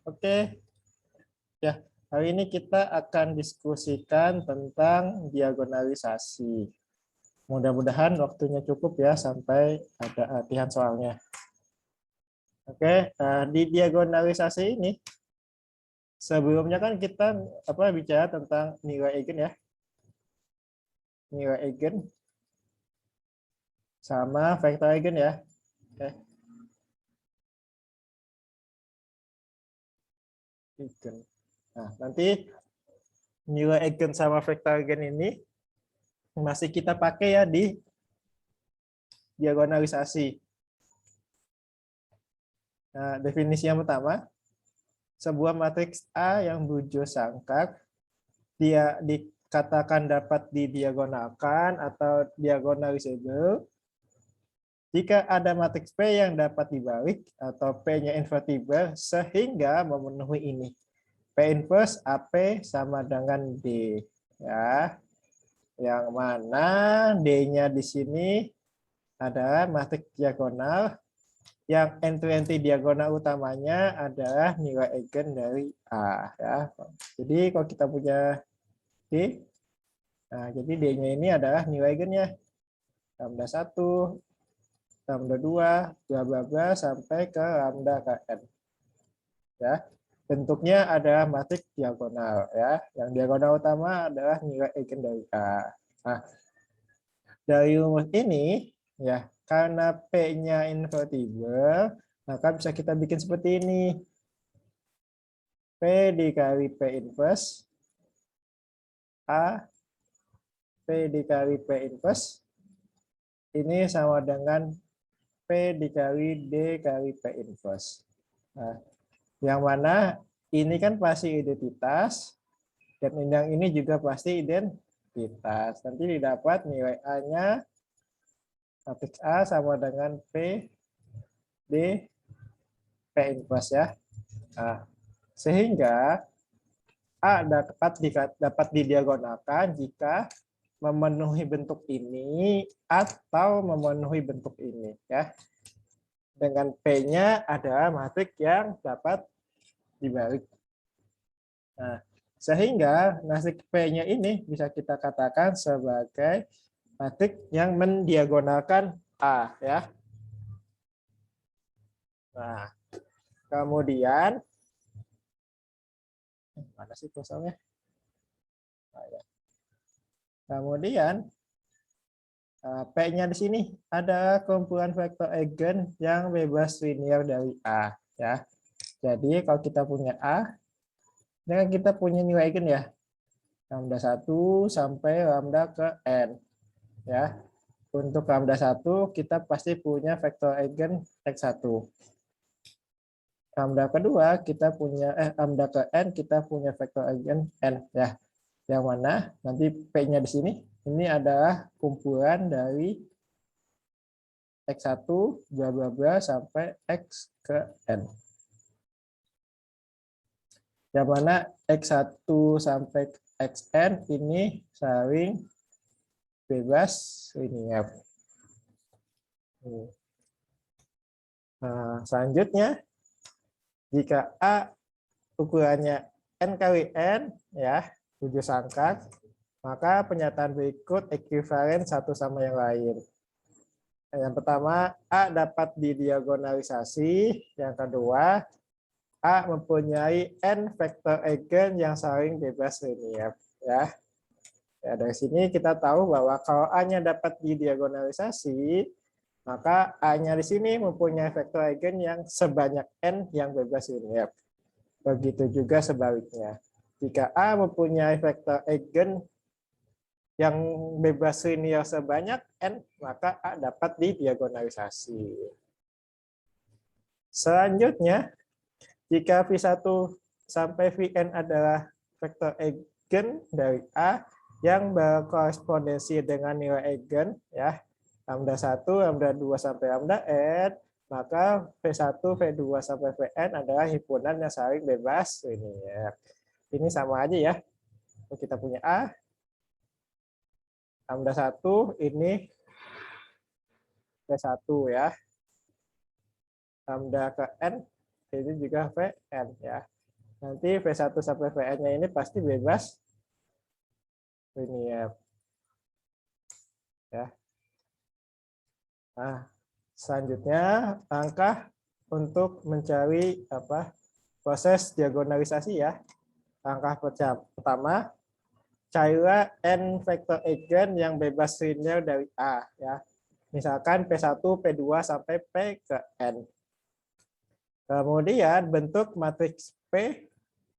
Oke, ya. Hari ini kita akan diskusikan tentang diagonalisasi. Mudah-mudahan waktunya cukup ya sampai ada latihan soalnya. Oke, di diagonalisasi ini sebelumnya kan kita bicara tentang nilai eigen ya. Nilai eigen sama vektor eigen ya. Oke. Eigen. Nah, nanti nilai eigen sama vektor eigen ini masih kita pakai ya di diagonalisasi. Nah, definisi yang pertama, sebuah matriks A yang berwujud sangkak dia dikatakan dapat didiagonalkan atau diagonalisable jika ada matriks P yang dapat dibalik atau P-nya invertible sehingga memenuhi ini. P inverse AP sama dengan D. Ya. Yang mana D-nya di sini adalah matriks diagonal yang entry diagonal utamanya adalah nilai eigen dari A. Ya. Jadi kalau kita punya D, nah jadi D-nya ini adalah nilai eigennya. Lambda 1, lambda 2, bla bla bla sampai ke lambda Kn. Ya. Bentuknya adalah matriks diagonal ya. Yang diagonal utama adalah nilai eigen dari A. Nah, dari rumus ini ya, karena P-nya invertible, maka bisa kita bikin seperti ini. P dikali P inverse A, P dikali P inverse ini sama dengan P dikali D kali P inverse. Nah, yang mana ini kan pasti identitas, dan yang ini juga pasti identitas. Nanti didapat nilai A-nya matriks A sama dengan P D P inverse ya. Nah, sehingga A dapat didiagonalkan jika memenuhi bentuk ini atau memenuhi bentuk ini ya. Dengan P-nya adalah matriks yang dapat dibalik. Nah, sehingga matriks P-nya ini bisa kita katakan sebagai matriks yang mendiagonalkan A ya. Nah, kemudian mana sih kosongnya? Nah, ya. Kemudian P-nya di sini ada kumpulan vektor eigen yang bebas linear dari A ya. Jadi kalau kita punya A, ini kan kita punya nilai eigen ya. Lambda 1 sampai lambda ke n ya. Untuk lambda 1 kita pasti punya vektor eigen x1. Lambda kedua kita punya lambda ke n kita punya vektor eigen n ya. Yang mana nanti P-nya di sini ini adalah kumpulan dari X1 bla bla bla sampai X ke N. Yang mana X1 sampai Xn ini saling bebas linear. Nah, selanjutnya jika A ukurannya N kali N ya, 7 sangkak, maka pernyataan berikut ekuivalen satu sama yang lain. Yang pertama, A dapat didiagonalisasi. Yang kedua, A mempunyai n vektor eigen yang saling bebas linear. Ya. Ya, dari sini kita tahu bahwa kalau A-nya dapat didiagonalisasi, maka A-nya di sini mempunyai vektor eigen yang sebanyak n yang bebas linear. Begitu juga sebaliknya. Jika A mempunyai vektor eigen yang bebas linear sebanyak n, maka A dapat didiagonalisasi. Selanjutnya, jika V1 sampai Vn adalah vektor eigen dari A yang berkorespondensi dengan nilai eigen, ya, lambda 1, lambda 2 sampai lambda n, maka V1, V2 sampai Vn adalah himpunan yang saling bebas linear. Ini sama aja ya. Kita punya A, lambda 1 ini V1 ya. Lambda ke n ini juga Vn ya. Nanti V1 sampai Vn-nya ini pasti bebas linear. Ya. Nah, selanjutnya langkah untuk mencari proses diagonalisasi ya. Langkah pertama, carilah n vektor eigen yang bebas linear dari A ya. Misalkan P1, P2 sampai P ke N. Kemudian bentuk matriks P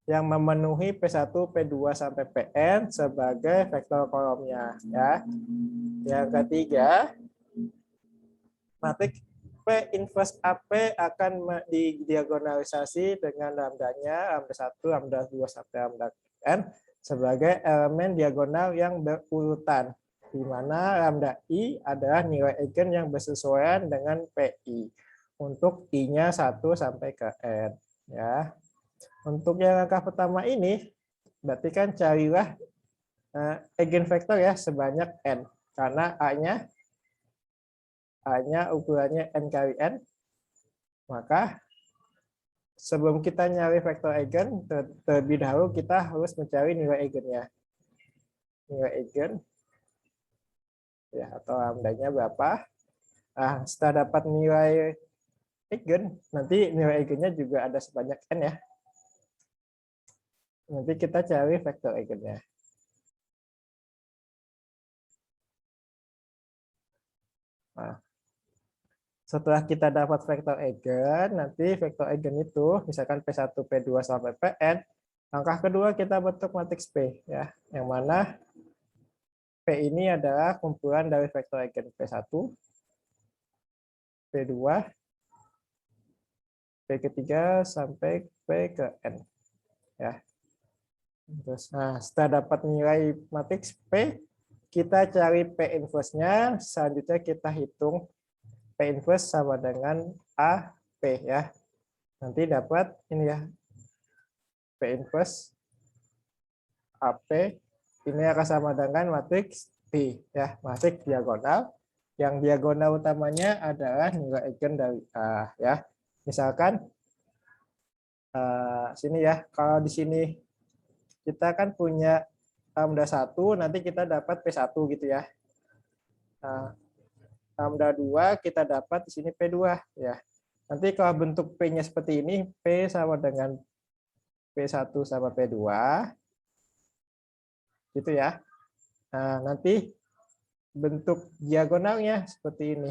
yang memenuhi P1, P2 sampai Pn sebagai vektor kolomnya ya. Yang ketiga, matriks P inverse AP akan didiagonalisasi dengan lambdanya lambda 1, lambda 2 sampai lambda n sebagai elemen diagonal yang berurutan, di mana lambda I adalah nilai eigen yang bersesuaian dengan PI untuk I-nya 1 sampai ke N. Ya. Untuk yang langkah pertama ini, berarti kan carilah eigenvektor ya sebanyak N, karena A-nya ukurannya N kali N, maka sebelum kita nyari vektor eigen, terlebih dahulu kita harus mencari nilai eigennya. Nilai eigen ya, atau lambdanya berapa. Nah, setelah dapat nilai eigen, nanti nilai eigennya juga ada sebanyak N ya. Nanti kita cari vektor eigennya. Nah, setelah kita dapat vektor eigen, nanti vektor eigen itu misalkan P1, P2 sampai Pn, langkah kedua kita bentuk matriks P ya, yang mana P ini adalah kumpulan dari vektor eigen P1, P2, P ketiga sampai P ke N ya. Terus, nah, setelah dapat nilai matriks P, kita cari P inverse-nya, selanjutnya kita hitung P inverse sama dengan AP ya. Nanti dapat ini ya, P inverse AP ini akan sama dengan matriks P ya, matriks diagonal. Yang diagonal utamanya adalah nilai eigen dari A ya. Misalkan sini ya, kalau di sini kita kan punya lambda 1, nanti kita dapat P1 gitu ya. Nah, lambda 2 kita dapat di sini P2 ya. Nanti kalau bentuk P-nya seperti ini, P sama dengan P1 sama P2 gitu ya. Nah, nanti bentuk diagonalnya seperti ini.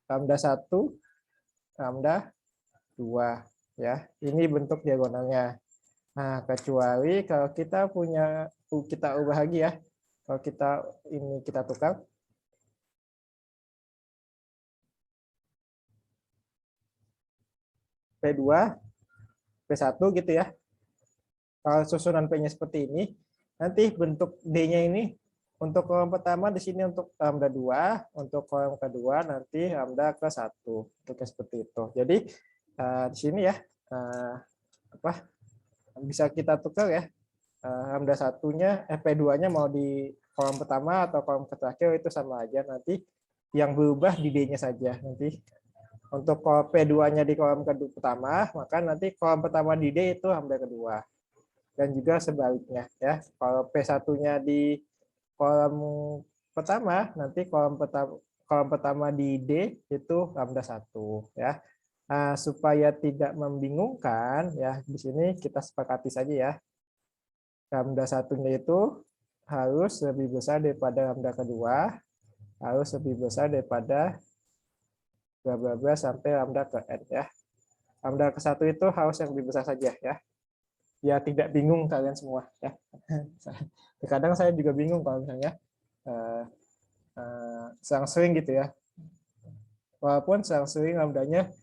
Lambda 1, lambda 2 ya. Ini bentuk diagonalnya. Nah, kecuali kalau kita ubah lagi ya. Kalau kita tukar, P2, P1 gitu ya. Kalau susunan P-nya seperti ini, nanti bentuk D-nya ini untuk kolom pertama di sini untuk lambda 2, untuk kolom kedua nanti lambda ke 1. Untuk seperti itu. Jadi di sini ya bisa kita tukar ya. Lambda 1-nya P2-nya mau di kolom pertama atau kolom terakhir itu sama aja, nanti yang berubah di D-nya saja. Nanti untuk P2-nya di kolom pertama, maka nanti kolom pertama di D itu lambda kedua. Dan juga sebaliknya ya. Kalau P1-nya di kolom pertama, nanti kolom pertama di D itu lambda 1 ya. Nah, supaya tidak membingungkan ya, di sini kita sepakati saja ya. Lambda 1-nya itu harus lebih besar daripada lambda kedua, harus lebih besar daripada bla bla bla sampai lambda ke N ya. Lambda ke 1 itu harus yang lebih besar saja ya. Ya tidak bingung kalian semua ya. Kadang saya juga bingung kalau misalnya sering gitu ya. Walaupun sering lambdanya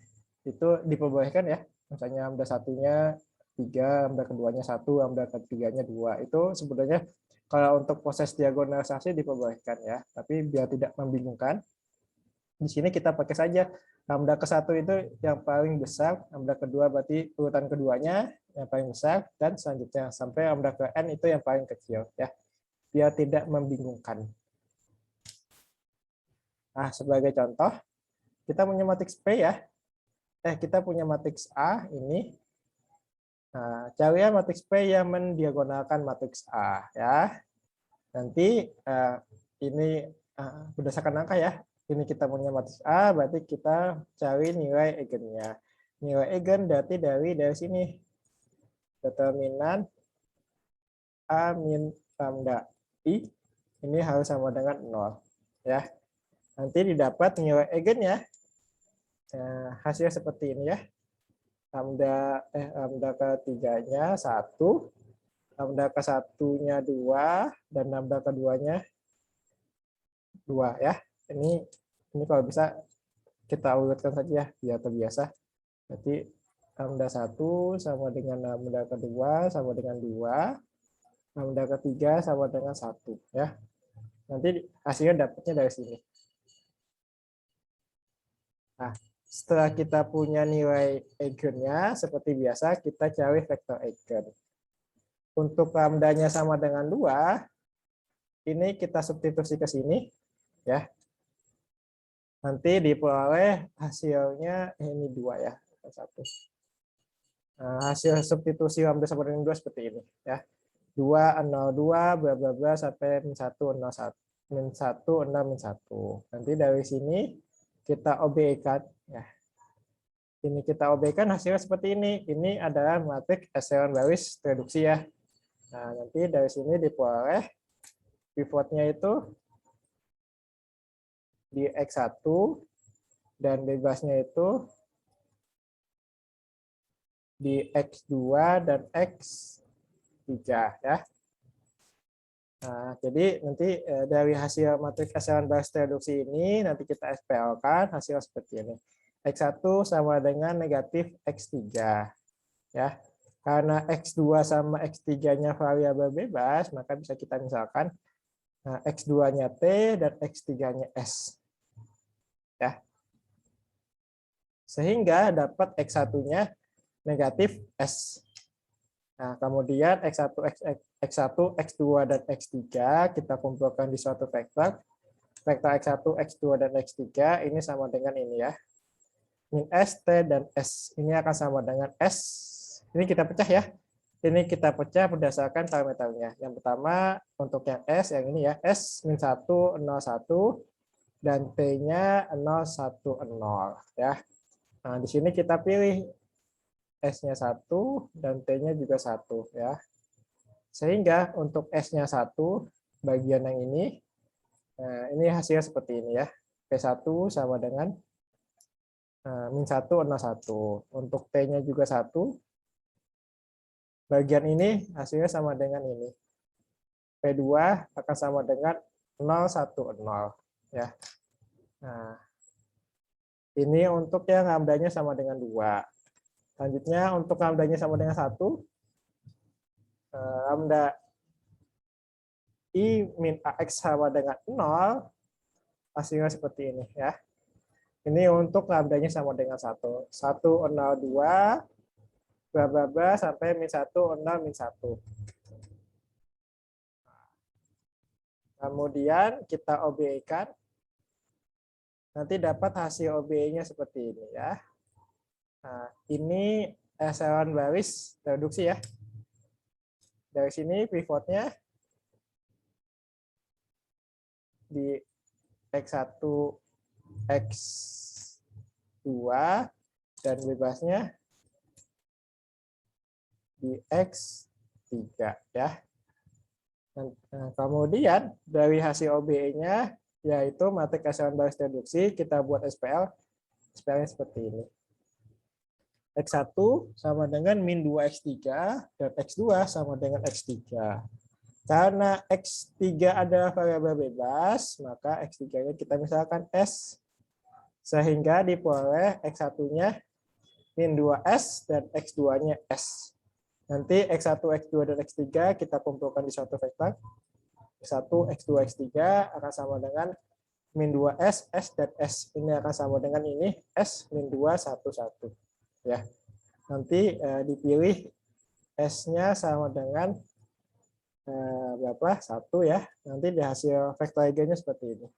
itu diperbolehkan ya. Misalnya lambda 1-nya 3, lambda keduanya 1, lambda ketiganya 2. Itu sebenarnya kalau untuk proses diagonalisasi diperbolehkan ya. Tapi biar tidak membingungkan, di sini kita pakai saja lambda ke 1 itu yang paling besar, lambda kedua berarti urutan keduanya yang paling besar, dan selanjutnya sampai lambda ke N itu yang paling kecil ya. Biar tidak membingungkan. Nah, sebagai contoh, kita punya matriks P ya. kita punya matriks A ini. Nah, cari matriks P yang mendiagonalkan matriks A ya. Nanti ini berdasarkan angka ya. Ini kita punya matriks A, berarti kita cari nilai eigennya. Nilai eigen berarti dari sini. Determinan A min lambda I ini harus sama dengan 0 ya. Nanti didapat nilai eigennya. Hasil seperti ini ya. Lambda ketiganya 1, lambda ke-1-nya 2 dan lambda keduanya 2 ya. Ini kalau bisa kita urutkan saja ya biar terbiasa. Berarti lambda 1 sama dengan lambda kedua sama dengan 2. Lambda ketiga sama dengan 1 ya. Nanti hasilnya dapatnya dari sini. Nah, setelah kita punya nilai eigennya, seperti biasa kita cari vektor eigen. Untuk lambdanya sama dengan 2, ini kita substitusi ke sini ya. Nanti diperoleh hasilnya ini 2 ya. 1. Nah, hasil substitusi lambda sama dengan 2 seperti ini ya. 2, 0, 2, bla bla bla sampai min 1, 0, 1. Min 1, 0, min 1. Nanti dari sini kita OB-kan ya. Ini kita OB-kan hasilnya seperti ini. Ini adalah matriks echelon baris reduksi ya. Nah, nanti dari sini diperoleh pivotnya itu di X1 dan bebasnya itu di X2 dan X3 ya. Nah, jadi nanti dari hasil matriks echelon baris reduksi ini nanti kita SPL-kan hasil seperti ini. X1 sama dengan negatif X3 ya. Karena X2 sama X3-nya variabel bebas, maka bisa kita misalkan X2-nya T dan X3-nya S. Ya. Sehingga dapat X1-nya negatif S. Nah, kemudian X1, X2, dan X3 kita kumpulkan di suatu vektor. Vektor X1, X2, dan X3 ini sama dengan ini ya. Min S, T, dan S. Ini akan sama dengan S. Ini kita pecah ya. Ini kita pecah berdasarkan parameternya. Yang pertama untuk yang S, yang ini ya. S min 1, 0, 1. Dan T-nya 0, 1, 0. Ya. Nah, di sini kita pilih S-nya 1 dan T-nya juga 1 ya. Sehingga untuk S-nya 1 bagian yang ini, nah ini hasilnya seperti ini ya. P1 sama dengan min 1, 0, 1. Untuk T-nya juga 1. Bagian ini hasilnya sama dengan ini. P2 akan sama dengan 0, 1, 0 ya. Nah, ini untuk yang lambdanya sama dengan 2. Selanjutnya untuk lambdanya sama dengan 1, lambda I min AX sama dengan 0, hasilnya seperti ini ya. Ini untuk lambdanya sama dengan 1. 1, 0, 2, bla bla bla sampai min 1, 0, min 1. Kemudian kita OBE-kan. Nanti dapat hasil OBE-nya seperti ini ya. Nah, ini echelon baris reduksi ya. Dari sini pivotnya di X1, X2, dan bebasnya di X3 ya. Nah, kemudian dari hasil OBE-nya yaitu matriks echelon baris reduksi, kita buat SPL. SPL-nya seperti ini. X1 sama dengan min 2X3 dan X2 sama dengan X3. Karena X3 adalah variabel bebas, maka X3-nya kita misalkan S. Sehingga diperoleh X1-nya min 2S dan X2-nya S. Nanti X1, X2, dan X3 kita kumpulkan di suatu vektor. X1, X2, X3 akan sama dengan min 2S, S, dan S. Ini akan sama dengan ini, S, min 2, 1, 1. Ya. Nanti dipilih S-nya sama dengan berapa? 1 ya. Nanti di hasil vektor eigennya seperti ini.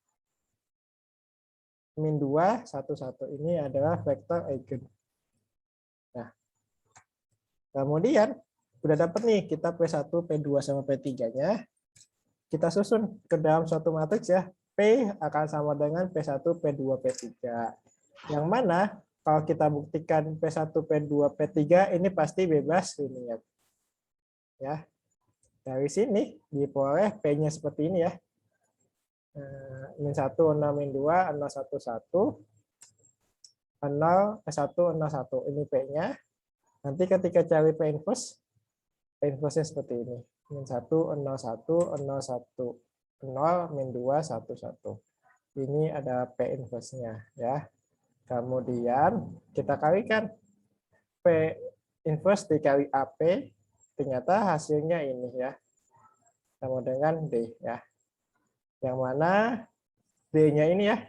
Min 2, 1, 1. Ini adalah vektor eigen. Nah, kemudian udah dapat nih kita P1, P2 sama P3-nya. Kita susun ke dalam suatu matriks ya. P akan sama dengan P1, P2, P3. Yang mana kalau kita buktikan P1, P2, P3 ini pasti bebas linear. Ya. Dari sini diperoleh P-nya seperti ini ya. Min 1, 0, min 2, 0, 1, 1. 0, 1, 0, 1. Ini P-nya. Nanti ketika cari P inverse, P inverse-nya seperti ini. Min 1, 0, 1, 0, 1. 0, min 2, 1, 1. Ini ada P inverse-nya ya. Kemudian kita kalikan P inverse dikali AP, ternyata hasilnya ini ya. Sama dengan D ya. Yang mana D-nya ini ya.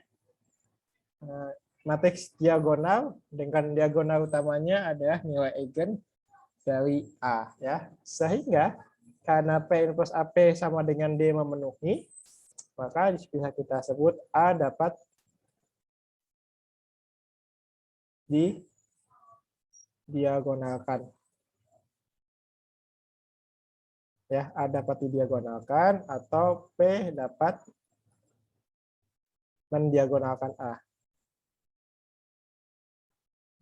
Matriks diagonal dengan diagonal utamanya adalah nilai eigen dari A ya. Sehingga karena P inverse AP sama dengan D memenuhi, maka bisa kita sebut A dapat didiagonalkan. Ya, A dapat didiagonalkan atau P dapat mendiagonalkan A.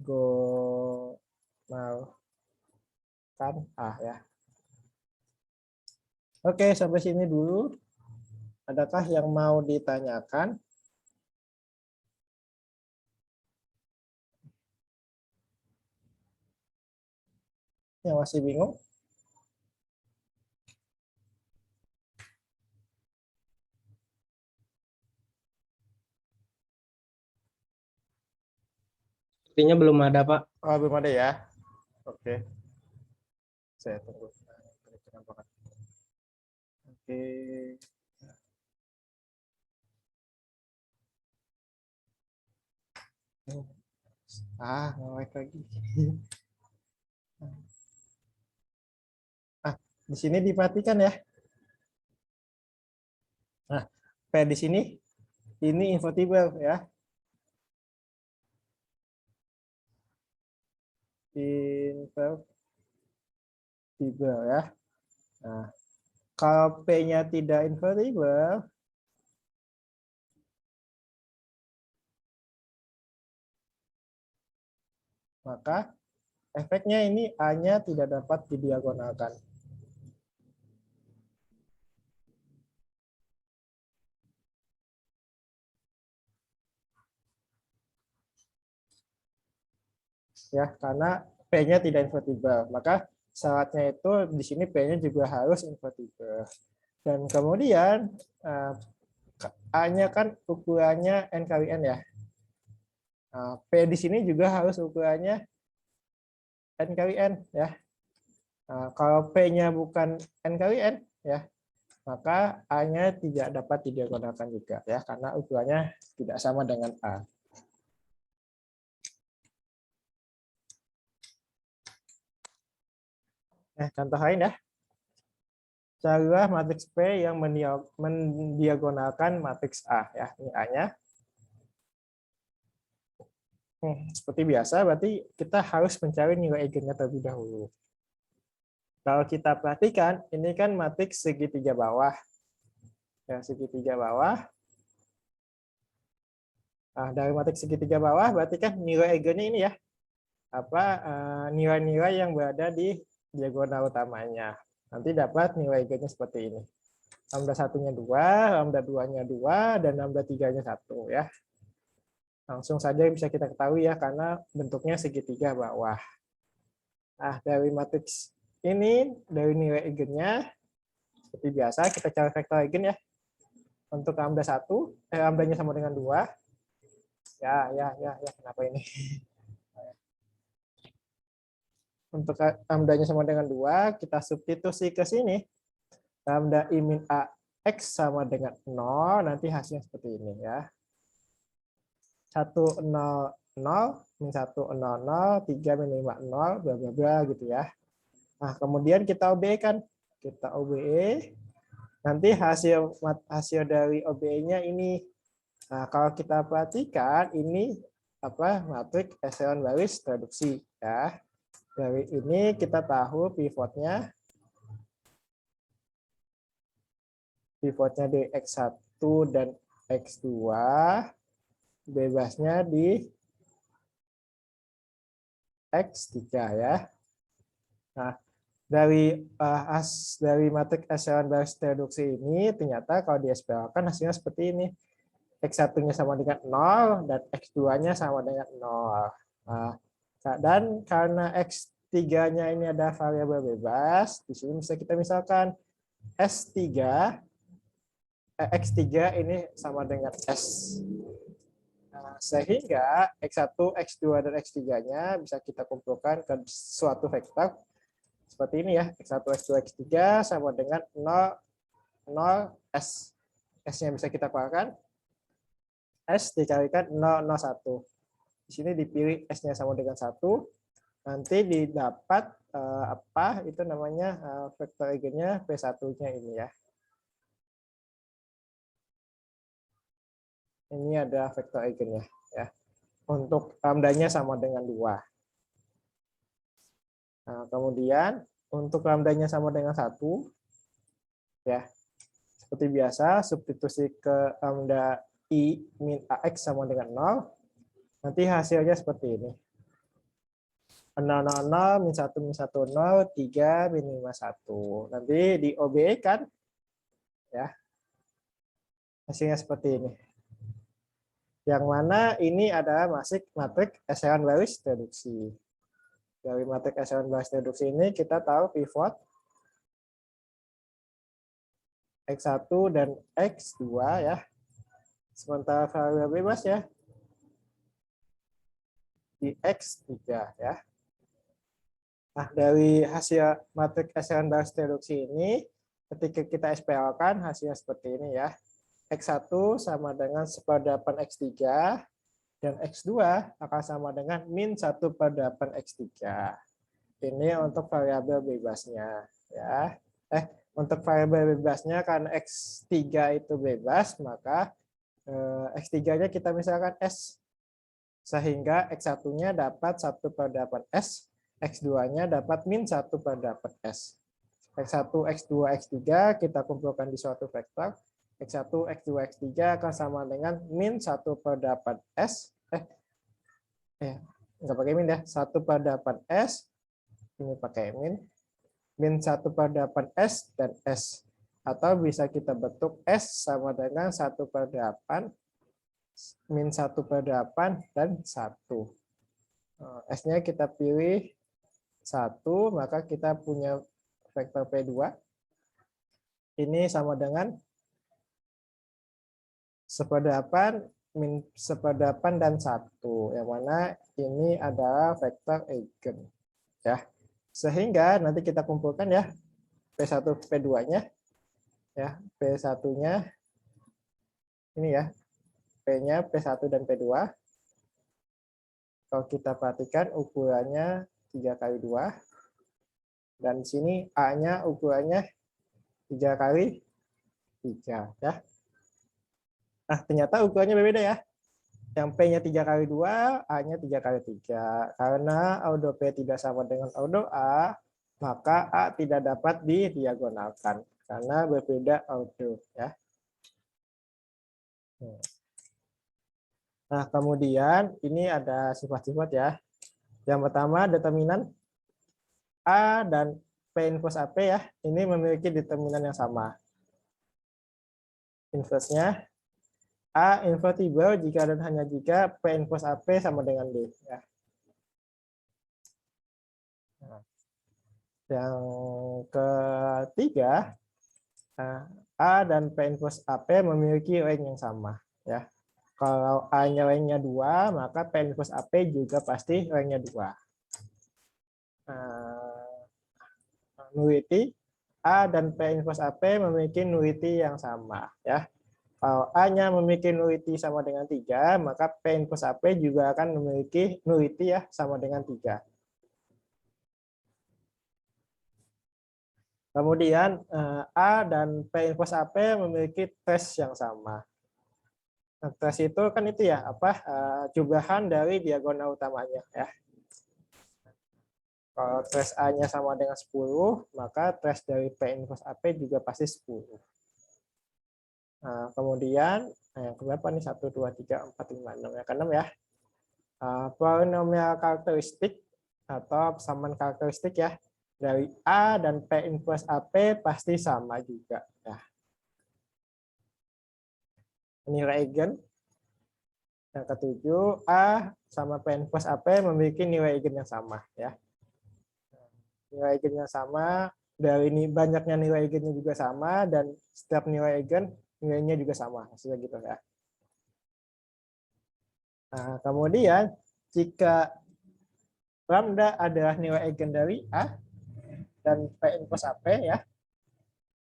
Gonalkan A ya. Oke, sampai sini dulu. Adakah yang mau ditanyakan? Yang masih bingung? Sepertinya belum ada, Pak. Oh, belum ada ya. Oke. Saya tunggu. Oke. Nge-like lagi. Di sini diperhatikan ya. Nah, P di sini ini invertible ya. Invertible ya. Nah, kalau P-nya tidak invertible, maka efeknya ini A-nya tidak dapat didiagonalkan. Ya, karena P-nya tidak invertible. Maka syaratnya itu di sini P-nya juga harus invertible. Dan kemudian A-nya kan ukurannya N kali N ya. Nah, P di sini juga harus ukurannya N kali N ya. Nah, kalau P-nya bukan N kali N ya, maka A-nya tidak dapat didiagonalkan juga ya, karena ukurannya tidak sama dengan A. Nah, contoh lain ya. Carilah matriks P yang mendiagonalkan matriks A ya. Ini A-nya. Seperti biasa, berarti kita harus mencari nilai eigennya terlebih dahulu. Kalau kita perhatikan, ini kan matriks segitiga bawah. Ya, segitiga bawah. Nah, dari matriks segitiga bawah, berarti kan nilai eigennya ini ya. Nilai-nilai yang berada di diagonal utamanya. Nanti dapat nilai eigennya seperti ini. Lambda 1-nya 2, lambda 2-nya 2, dan lambda 3-nya 1 ya. Langsung saja bisa kita ketahui ya, karena bentuknya segitiga bawah. Nah, dari matriks ini, dari nilai eigennya, seperti biasa, kita cari vektor eigen ya. Untuk lambda 1, lambdanya sama dengan 2. Ya, kenapa ini? Untuk lambdanya sama dengan 2, kita substitusi ke sini. Lambda I min A X sama dengan 0, nanti hasilnya seperti ini ya. 1, 0, 0, min 1, 0, 0, 3, min 5, 0, bla bla bla gitu ya. Nah, kemudian kita OBE kan. Kita OBE. Nanti hasil dari OBE-nya ini. Nah, kalau kita perhatikan ini matriks echelon baris reduksi ya. Dari ini kita tahu pivotnya di X1 dan X2, bebasnya di X3 ya. Nah, dari matriks echelon baris reduksi ini ternyata kalau di-SPL-kan hasilnya seperti ini. X1-nya sama dengan 0 dan X2-nya sama dengan 0. Nah, dan karena X3-nya ini ada variabel bebas, di sini bisa kita misalkan X3 ini sama dengan S. Nah, sehingga X1, X2, dan X3-nya bisa kita kumpulkan ke suatu vektor seperti ini ya. X1, X2, X3 sama dengan 0, 0, S. S-nya bisa kita keluarkan. S dikalikan 0, 0, 1. Di sini dipilih S-nya sama dengan 1. Nanti didapat apa itu namanya vektor eigennya P1-nya ini ya. Ini ada vektor eigennya ya. Untuk lambdanya sama dengan 2. Nah, kemudian untuk lambdanya sama dengan 1 ya. Seperti biasa substitusi ke lambda I min AX sama dengan 0. Nanti hasilnya seperti ini. 0, 0, 0, min 1, min 1, 0, 3, min 5, 1. Nanti di OBE kan ya. Hasilnya seperti ini. Yang mana ini adalah matriks echelon baris reduksi. Dari matriks echelon baris reduksi ini kita tahu pivot X1 dan X2 ya. Sementara variabel bebas ya di X3 ya. Nah, dari hasil matriks echelon baris reduksi ini ketika kita SPL-kan hasilnya seperti ini ya. X1 sama dengan 1/8 X3 dan X2 akan sama dengan min 1/8 X3. Ini untuk variabel bebasnya ya. Untuk variabel bebasnya karena X3 itu bebas, maka X3-nya kita misalkan S. Sehingga X1-nya dapat 1/8 S, X2-nya dapat min 1/8 S. X1, X2, X3 kita kumpulkan di suatu vektor. X1, X2, X3 akan sama dengan min 1/8 S. Nggak pakai min ya. 1/8 S. Ini pakai min. Min 1/8 S dan S. Atau bisa kita bentuk S sama dengan 1/8 min 1/8 dan 1. S-nya kita pilih 1, maka kita punya vektor P2. Ini sama dengan 1/8 min 1/8 dan 1. Yang mana ini adalah vektor eigen. Ya. Sehingga nanti kita kumpulkan ya P1, P2-nya. Ya, P1-nya ini ya. P-nya P1 dan P2. Kalau kita perhatikan ukurannya 3 kali 2. Dan di sini A-nya ukurannya 3 kali 3 ya. Nah, ternyata ukurannya berbeda ya. Yang P-nya 3 kali 2, A-nya 3 kali 3. Karena ordo P tidak sama dengan ordo A, maka A tidak dapat didiagonalkan karena berbeda ordo ya. Nah, kemudian ini ada sifat-sifat ya. Yang pertama, determinan A dan P inverse AP ya. Ini memiliki determinan yang sama. Inverse-nya A invertible jika dan hanya jika P inverse AP sama dengan D. Ya. Nah, yang ketiga, A dan P inverse AP memiliki rank yang sama. Ya. Kalau A-nya rank-nya 2, maka P inverse AP juga pasti rank-nya 2. Nullity, A dan P inverse AP memiliki nullity yang sama. Ya. Kalau A-nya memiliki nullity sama dengan 3, maka P inverse AP juga akan memiliki nullity ya sama dengan 3. Kemudian A dan P inverse AP memiliki trace yang sama. Nah, trace itu kan itu ya jumlahan dari diagonal utamanya ya. Kalau trace A-nya sama dengan 10, maka trace dari P inverse AP juga pasti 10. Nah, kemudian yang berapa nih? 1, 2, 3, 4, 5, 6. Yang ke-6 ya. Polinomial karakteristik atau persamaan karakteristik ya. Dari A dan P inverse AP pasti sama juga. Ya. Ini eigen. Yang ke-7, A sama P inverse AP memiliki nilai eigen yang sama. Ya. Nilai eigennya sama, dari ini banyaknya nilai eigennya juga sama, dan setiap nilai eigen nilainya juga sama, hasilnya gitu ya. Nah, kemudian jika lambda adalah nilai eigen dari A dan P inverse AP ya,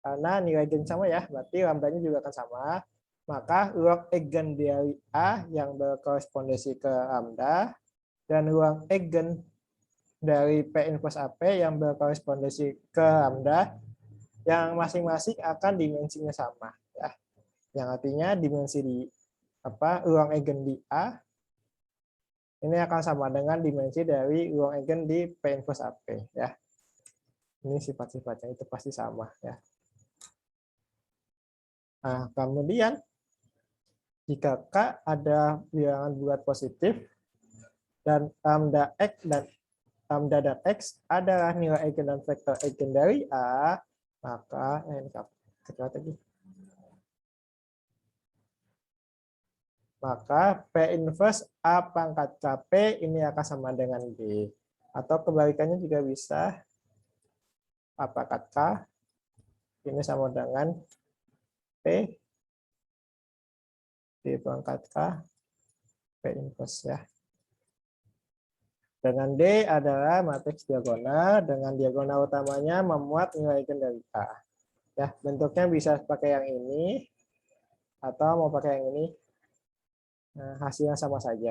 karena nilai eigen sama ya, berarti lambdanya juga akan sama, maka ruang eigen dari A yang berkorespondensi ke lambda dan ruang eigen dari P inverse AP yang berkorespondensi ke lambda yang masing-masing akan dimensinya sama ya. Yang artinya dimensi di ruang eigen di A ini akan sama dengan dimensi dari ruang eigen di P inverse AP ya. Ini sifat-sifatnya itu pasti sama ya. Nah, kemudian jika K ada bilangan bulat positif dan lambda X dan lambda dan X adalah nilai eigen dan vektor eigen dari A, maka maka P inverse A pangkat KP ini akan sama dengan B. Atau kebalikannya juga bisa A pangkat K ini sama dengan P D pangkat K P inverse ya. Dengan D adalah matriks diagonal, dengan diagonal utamanya memuat nilai eigen dari A. Ya, bentuknya bisa pakai yang ini atau mau pakai yang ini. Nah, hasilnya sama saja.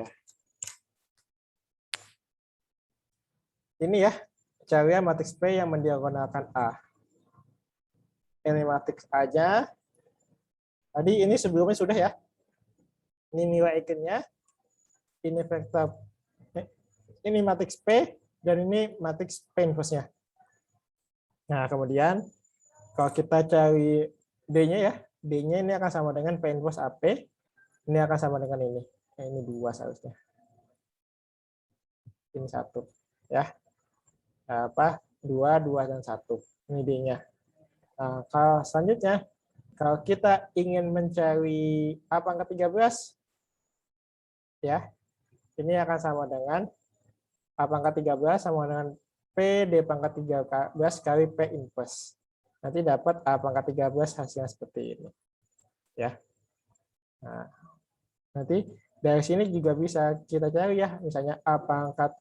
Ini ya, cari matriks P yang mendiagonalkan A. Ini matriks A-nya. Tadi ini sebelumnya sudah ya. Ini nilai eigennya. Ini vektor. Ini matriks P dan ini matriks P inverse-nya. Nah, kemudian kalau kita cari D-nya ya, D-nya ini akan sama dengan P inverse AP. Ini akan sama dengan ini. Nah, ini 2 seharusnya. Ini 1 ya. 2, 2 dan 1. Ini D-nya. Nah, kalau selanjutnya kalau kita ingin mencari A pangkat 13 ya, ini akan sama dengan A pangkat 13 sama dengan P D pangkat 13 kali P inverse. Nanti dapat A pangkat 13 hasilnya seperti ini. Ya. Nah, nanti dari sini juga bisa kita cari ya, misalnya A pangkat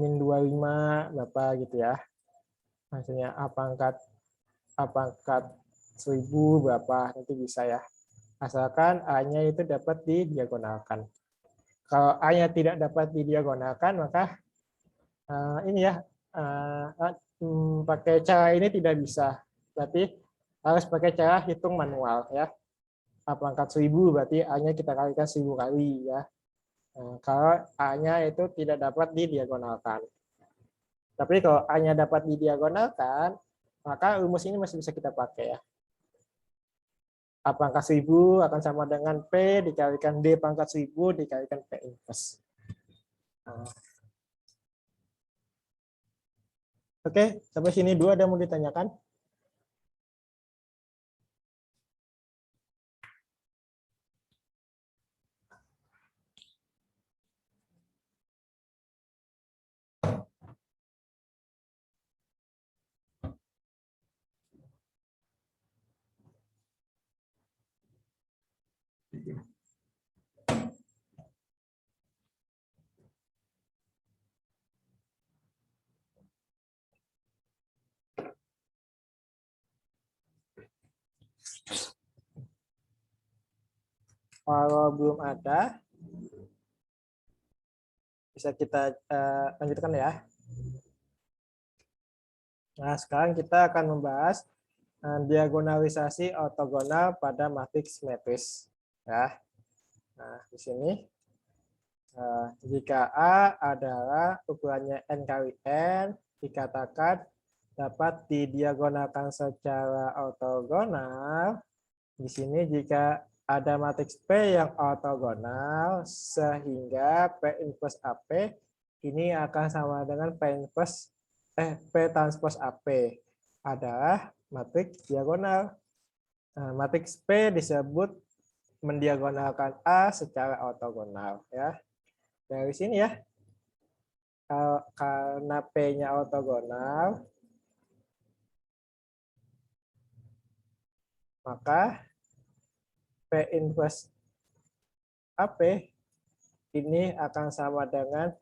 min 25 berapa gitu ya. Hasilnya A pangkat 1000 berapa, nanti bisa ya. Asalkan A-nya itu dapat didiagonalkan. Kalau A-nya tidak dapat didiagonalkan, maka ini ya, pakai cara ini tidak bisa. Berarti harus pakai cara hitung manual ya. A pangkat 1000 berarti A-nya kita kalikan 1000 kali ya. Kalau A-nya itu tidak dapat didiagonalkan. Tapi kalau A-nya dapat didiagonalkan, maka rumus ini masih bisa kita pakai ya. A pangkat 1000 akan sama dengan P dikalikan D pangkat 1000 dikalikan P inverse. Oke, sampai sini dulu ada mau ditanyakan? Kalau belum ada, bisa kita lanjutkan ya. Nah, sekarang kita akan membahas diagonalisasi ortogonal pada matriks metris. Ya. Nah, di sini jika A adalah ukurannya n kali n dikatakan dapat didiagonalkan secara ortogonal. Di sini jika ada matriks P yang ortogonal sehingga P inverse AP ini akan sama dengan P transpose AP adalah matriks diagonal. Nah, matriks P disebut mendiagonalkan A secara ortogonal ya. Dari sini ya. Karena P-nya ortogonal, maka P inverse AP ini akan sama dengan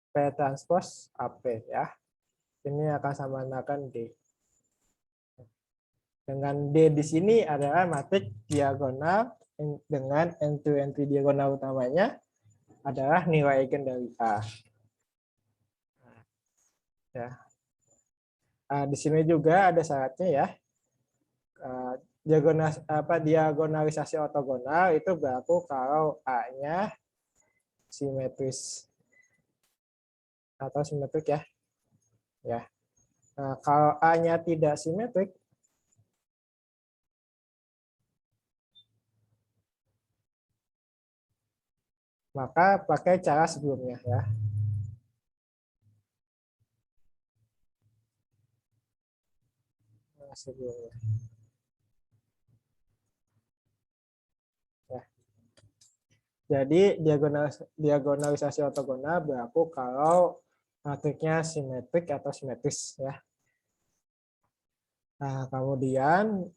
P transpose AP ya. Ini akan sama dengan D. Dengan D di sini adalah matriks diagonal dengan entry diagonal utamanya adalah nilai eigen dari A. Ya. Di sini juga ada syaratnya ya. Diagonalisasi ortogonal itu berlaku kalau A-nya simetris atau simetrik ya. Ya. Nah, kalau A-nya tidak simetrik, maka pakai cara sebelumnya ya. Sebelumnya. Ya. Jadi diagonalisasi ortogonal berlaku kalau matriksnya simetrik atau simetris ya. Nah, kemudian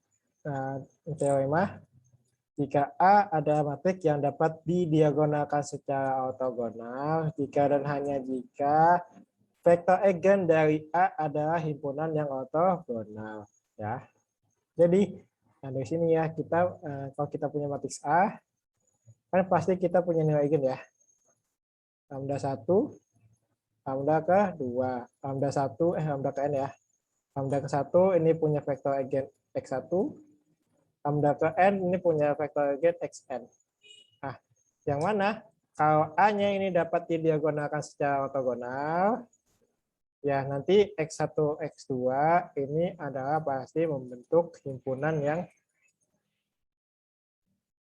teorema jika A ada matriks yang dapat didiagonalkan secara ortogonal jika dan hanya jika vektor eigen dari A adalah himpunan yang ortogonal ya. Jadi dari sini ya kita kalau kita punya matriks A kan pasti kita punya nilai eigen ya. Lambda 1, lambda ke 2, lambda 1 lambda ke n ya. Lambda ke 1 ini punya vektor eigen x1, lambda ke n ini punya vektor eigen xn. Nah, yang mana kalau A-nya ini dapat didiagonalkan secara ortogonal, ya nanti x1, x2 ini adalah pasti membentuk himpunan yang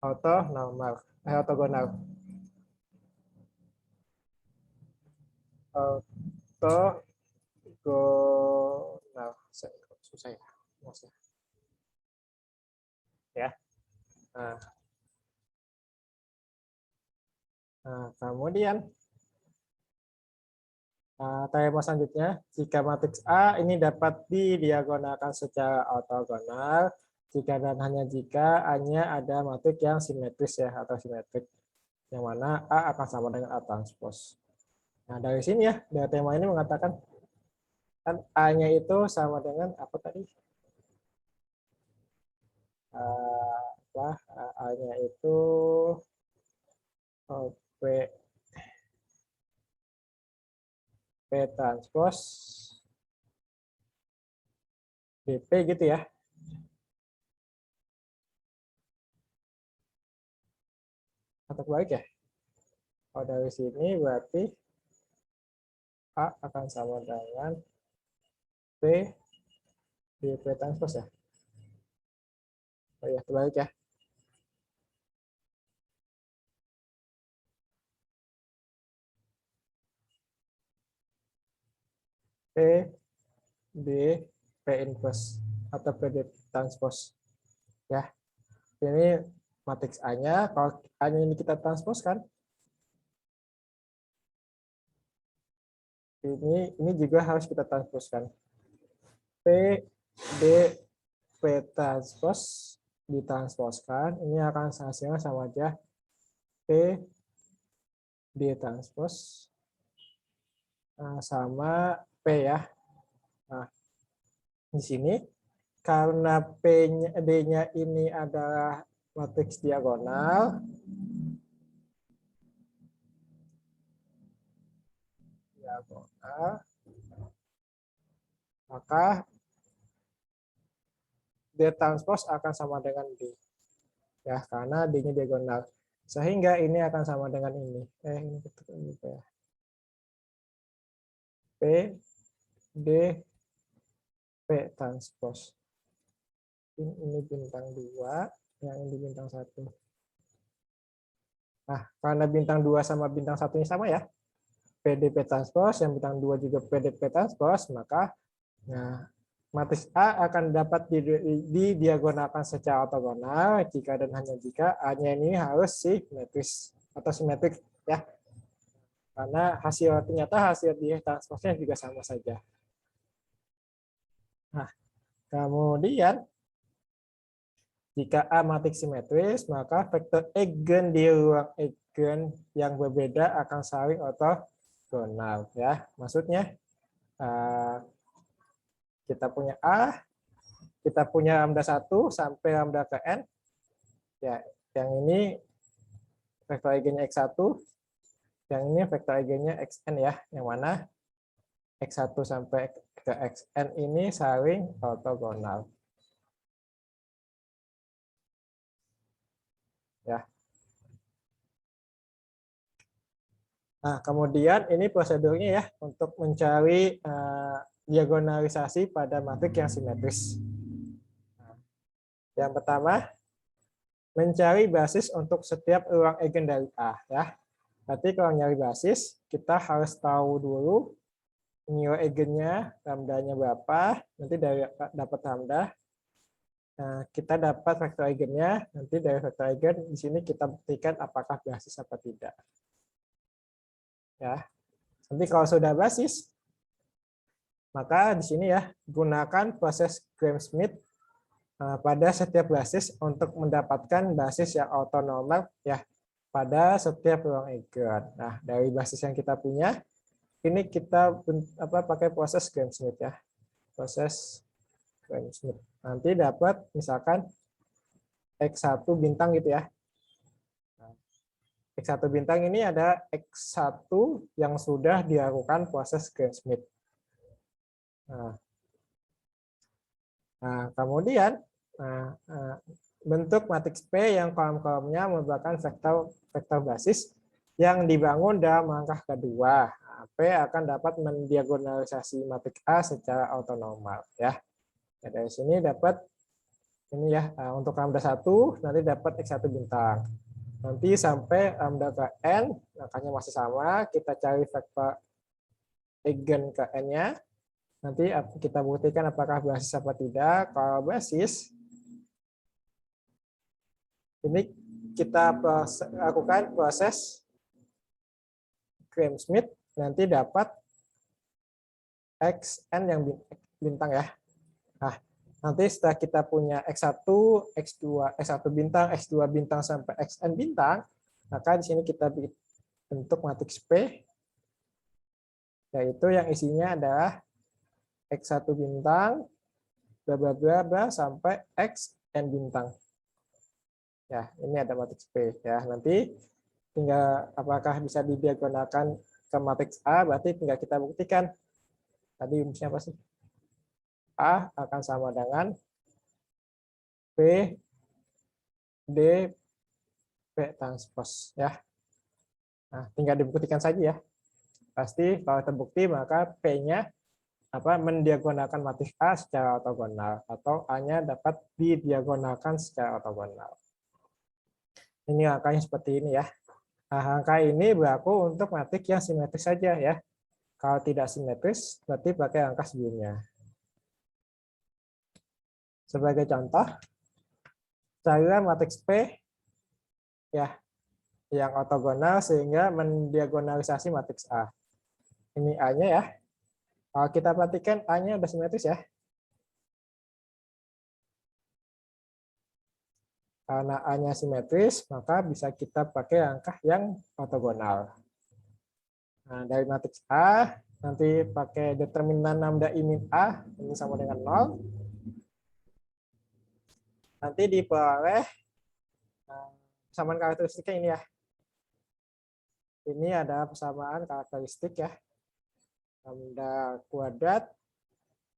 ortogonal. Ortogonal. Susah ya. Ya. Nah, kemudian teorema selanjutnya, jika matriks A ini dapat didiagonalkan secara ortogonal, jika dan hanya jika A-nya ada matriks yang simetris ya atau simetrik, yang mana A akan sama dengan A transpose. Nah, dari sini ya, dari teorema ini mengatakan kan A-nya itu sama dengan apa tadi? A-nya itu P transpose BP gitu ya. Atau balik ya? Kalau dari sini berarti A akan sama dengan P BP transpose ya. Oh ya, terbalik ya. P D P inverse atau P D transpose ya. Ini matriks A-nya, kalau A-nya ini kita transpose kan, ini juga harus kita transposkan. P D P transpose ditransposkan, ini akan hasilnya sama aja P D transpose sama P ya. Nah, di sini karena P-nya D-nya ini adalah matriks diagonal, maka D transpose akan sama dengan D. Ya, karena D-nya diagonal. Sehingga ini akan sama dengan ini. Ini ya. P D P transpose. Ini bintang 2, yang ini bintang 1. Nah, karena bintang 2 sama bintang 1 ini sama ya, PDP transpose, yang bintang 2 juga PDP transpose, maka nah, matriks A akan dapat didiagonalkan secara ortogonal jika dan hanya jika A-nya ini harus simetris atau simetrik ya. Karena ternyata hasil di transposnya juga sama saja. Nah, kemudian jika A matriks simetris, maka vektor eigen di ruang eigen yang berbeda akan saling ortogonal ya. Maksudnya kita punya A, kita punya lambda 1 sampai lambda ke n. Ya, yang ini vektor eigennya x1, yang ini vektor eigennya xn ya, yang mana x1 sampai ke xn ini saling ortogonal. Ya. Nah, kemudian ini prosedurnya ya untuk mencari diagonalisasi pada matriks yang simetris. Yang pertama, mencari basis untuk setiap ruang eigen dari A ya. Nanti kalau nyari basis, kita harus tahu dulu nilai eigennya, lambdanya berapa, nanti dari dapat lambda. Nah, kita dapat vektor eigennya, nanti dari vektor eigen di sini kita buktikan apakah basis apa tidak. Ya. Nanti kalau sudah basis, maka di sini ya gunakan proses Gram-Schmidt pada setiap basis untuk mendapatkan basis yang ortonormal ya pada setiap ruang eigen. Nah, dari basis yang kita punya, ini kita pakai proses Gram-Schmidt ya. Proses Gram-Schmidt. Nanti dapat misalkan X1 bintang gitu ya. X1 bintang ini ada X1 yang sudah dilakukan proses Gram-Schmidt. Nah, kemudian bentuk matriks P yang kolom-kolomnya merupakan vektor basis yang dibangun dalam langkah kedua. P akan dapat mendiagonalisasi matriks A secara ortonormal ya. Nah, dari sini dapat ini ya untuk lambda 1 nanti dapat X1 bintang. Nanti sampai lambda ke n, angkanya masih sama, kita cari vektor eigen ke n-nya. Nanti kita buktikan apakah basis apa tidak. Kalau basis, ini kita lakukan proses Gram-Schmidt, nanti dapat xn yang bintang ya. Nah, nanti setelah kita punya x1, x2, x1 bintang, x2 bintang sampai xn bintang, maka di sini kita bentuk matriks P, yaitu yang isinya adalah x1 bintang, bla bla bla bla sampai xn bintang. Ya, ini ada matriks P ya. Nanti tinggal apakah bisa didiagonalkan ke matriks A, berarti tinggal kita buktikan. Tadi rumusnya apa sih? A akan sama dengan P D P transpose ya. Nah, tinggal dibuktikan saja ya. Pasti kalau terbukti maka P-nya mendiagonalkan matriks A secara ortogonal atau A-nya dapat didiagonalkan secara ortogonal. Ini angkanya seperti ini ya. Nah, angka ini berlaku untuk matriks yang simetris saja ya. Kalau tidak simetris, berarti pakai angka sebelumnya. Sebagai contoh, carilah matriks P ya yang ortogonal sehingga mendiagonalisasi matriks A. Ini A-nya ya. Kalau kita perhatikan A-nya sudah simetris ya. Karena A-nya simetris, maka bisa kita pakai angka yang ortogonal. Nah, dari matriks A, nanti pakai determinan lambda I min A, ini sama dengan 0. Nanti diperoleh persamaan karakteristiknya ini ya. Ini ada persamaan karakteristik ya. Lambda kuadrat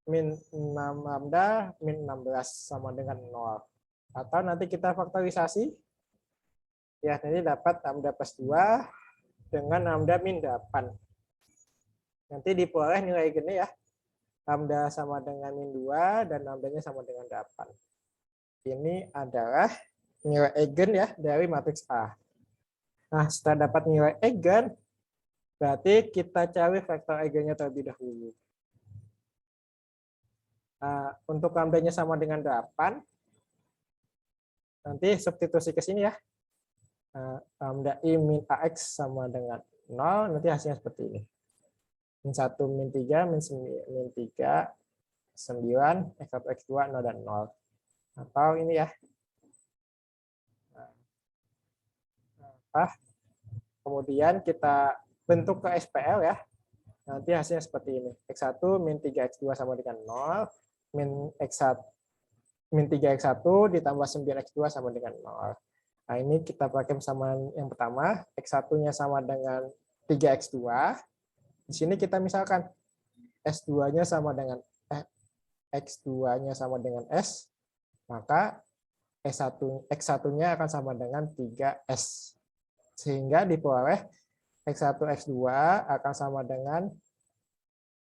min 6 lambda min 16 sama dengan 0. Atau nanti kita faktorisasi. Ya, nanti dapat lambda plus 2 dengan lambda min 8. Nanti diperoleh nilai eigennya ya. lambda sama dengan min 2 dan lambdanya sama dengan 8. Ini adalah nilai eigen ya dari matriks A. Nah, setelah dapat nilai eigen, berarti kita cari vektor eigennya terlebih dahulu. Nah, untuk lambdanya sama dengan 8, nanti substitusi ke sini ya. Nah, lambda I min AX sama dengan 0, nanti hasilnya seperti ini. Min 1, min 3, min 3, 9, X1, X2, 0, dan 0. Atau ini ya. Nah, kemudian kita bentuk ke SPL ya. Nanti hasilnya seperti ini. X1 min 3X2 sama dengan 0. Min 3X1 ditambah 9X2 sama dengan 0. Nah, ini kita pakai persamaan yang pertama. X1-nya sama dengan 3X2. Di sini kita misalkan S2-nya sama dengan X2-nya sama dengan S, maka X1-nya akan sama dengan 3S. Sehingga diperoleh X1, X2 akan sama dengan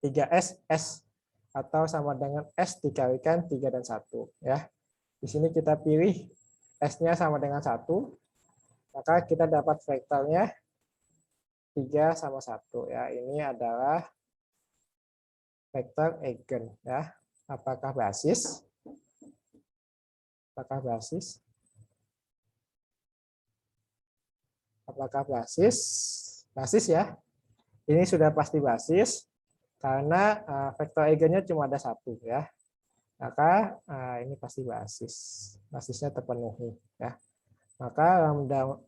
3S, S, atau sama dengan S dikalikan 3 dan 1. Ya. Di sini kita pilih S-nya sama dengan 1, maka kita dapat vektornya 3 sama 1. Ya. Ini adalah vektor eigen. Ya. Apakah basis? Apakah basis? Apakah basis? Basis ya. Ini sudah pasti basis karena vektor eigennya cuma ada 1 ya. Maka ini pasti basis. Basisnya terpenuhi ya. Maka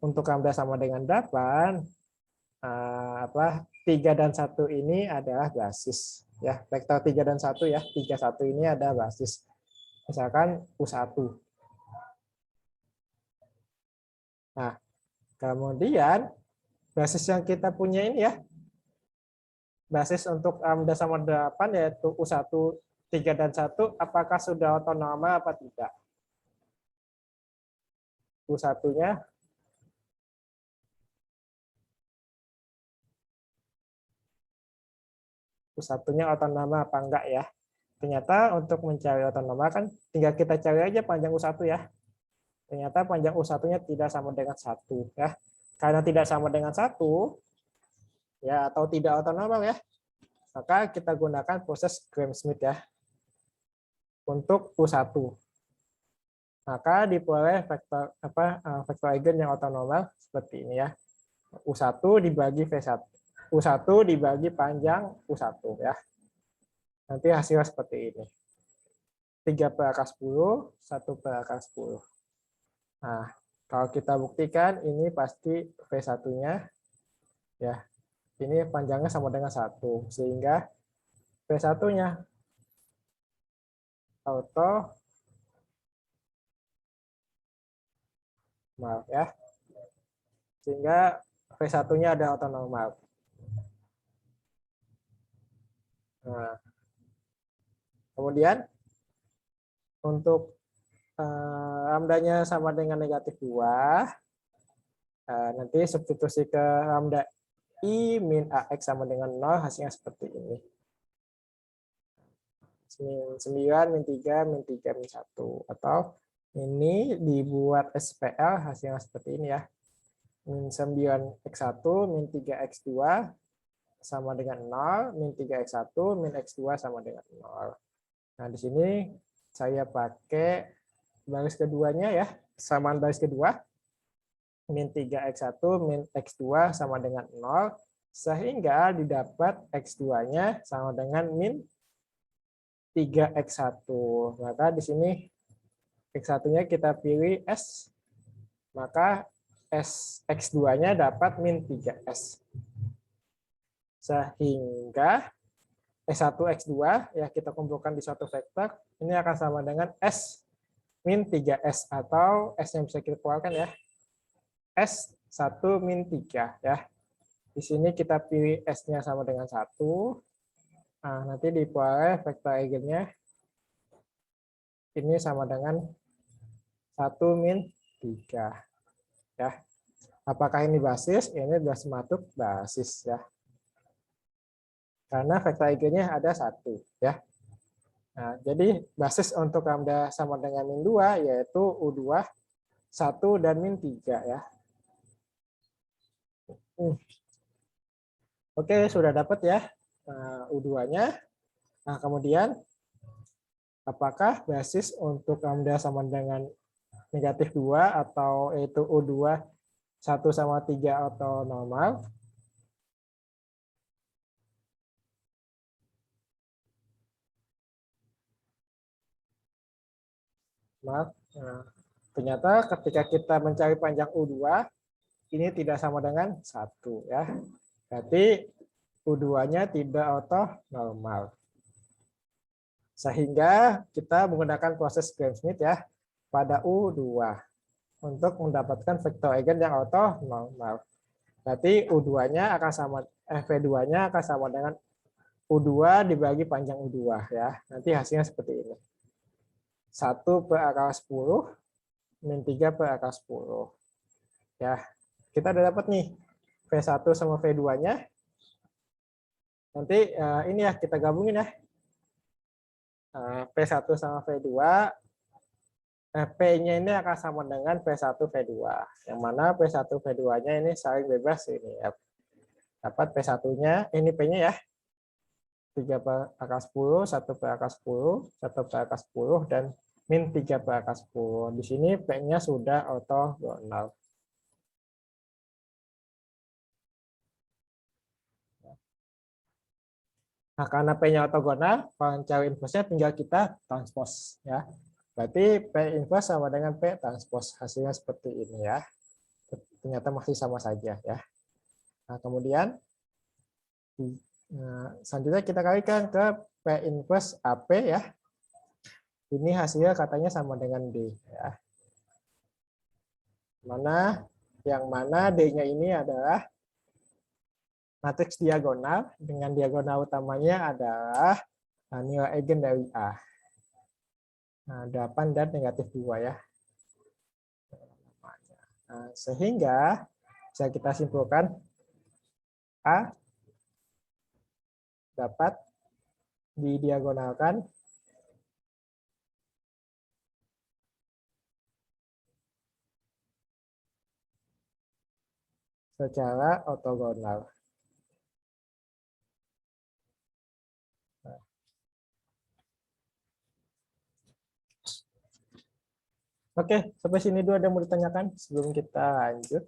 untuk lambda sama dengan 8, 3 dan 1 ini adalah basis ya. Vektor 3 dan 1 ya. 3, 1 ini ada basis. Misalkan U1. Nah, kemudian basis yang kita punya ini ya, basis untuk lambda sama 8 yaitu U1, 3, dan 1, apakah sudah ortonormal apa tidak? U1-nya ortonormal apa enggak ya? Ternyata untuk mencari ortonormal kan tinggal kita cari aja panjang U1 ya. Ternyata panjang U1-nya tidak sama dengan 1 ya. Karena tidak sama dengan 1 ya, atau tidak ortonormal ya, maka kita gunakan proses Gram-Schmidt ya untuk U1. Maka diperoleh vektor eigen yang ortonormal seperti ini ya. U1 dibagi V1. U1 dibagi panjang U1 ya. Nanti hasilnya seperti ini. 3/10, 1/10. Nah, kalau kita buktikan ini pasti V1-nya ya. Ini panjangnya sama dengan 1 sehingga V1-nya ortonormal ya. Sehingga V1-nya ada ortonormal. Nah, kemudian untuk lambdanya sama dengan negatif 2, nanti substitusi ke lambda I min AX sama dengan 0, hasilnya seperti ini. Min 9, min 3, min 3, min 1. Atau ini dibuat SPL, hasilnya seperti ini ya. Min 9X1, min 3X2 sama dengan 0, min 3X1, min X2 sama dengan 0. Nah, di sini saya pakai baris keduanya ya, samaan baris kedua. Min 3X1, min X2 sama dengan 0, sehingga didapat X2-nya sama dengan min 3X1. Maka di sini X1-nya kita pilih S, maka X2-nya dapat min 3S. Sehingga S1, X2 ya kita kumpulkan di suatu vektor, ini akan sama dengan S min 3S, atau S-nya bisa kita keluarkan ya. S1 min 3 ya. Di sini kita pilih S-nya sama dengan 1. Nah, nanti diperoleh vektor eigennya ini sama dengan 1 min 3 ya. Apakah ini basis? Ini sudah sematuk basis ya. Karena vektor eigennya ada 1 ya. Nah, jadi basis untuk lambda sama dengan min 2 yaitu U2 1 dan min 3 ya. Oke, sudah dapat ya U2-nya. Nah, kemudian apakah basis untuk lambda sama dengan negatif 2 atau yaitu U2 1 sama 3 atau normal? Maaf. Nah, ternyata ketika kita mencari panjang U2, ini tidak sama dengan 1 ya. Berarti U2-nya tidak ortonormal. Sehingga kita menggunakan proses Gram-Schmidt ya pada U2 untuk mendapatkan vektor eigen yang ortonormal. Berarti U2-nya akan sama V2-nya akan sama dengan U2 dibagi panjang U2 ya. Nanti hasilnya seperti ini. 1 per akar 10 min 3 per akar 10. Ya, kita udah dapat nih V1 sama V2-nya. Nanti ini ya kita gabungin ya. P1 sama V2, P-nya ini akan sama dengan P1 V2. Yang mana P1 V2-nya ini saling bebas ini ya. Dapat P1-nya, ini P-nya ya. 3 per akar 10, 1 per akar 10, 1 per akar 10, dan min 3 per akar 10. Di sini P-nya sudah ortogonal. Nah, karena P-nya ortogonal, kalau cari inverse-nya tinggal kita transpose ya. Berarti P inverse sama dengan P transpose. Hasilnya seperti ini ya. Ternyata masih sama saja ya. Nah, kemudian selanjutnya kita kalikan ke P inverse AP ya. Ini hasilnya katanya sama dengan D ya. Yang mana D-nya ini adalah matriks diagonal dengan diagonal utamanya adalah nilai eigen dari A. Nah, 8 dan negatif 2 ya. Nah, sehingga bisa kita simpulkan A dapat didiagonalkan secara ortogonal. Oke, sampai sini dulu ada yang mau ditanyakan sebelum kita lanjut.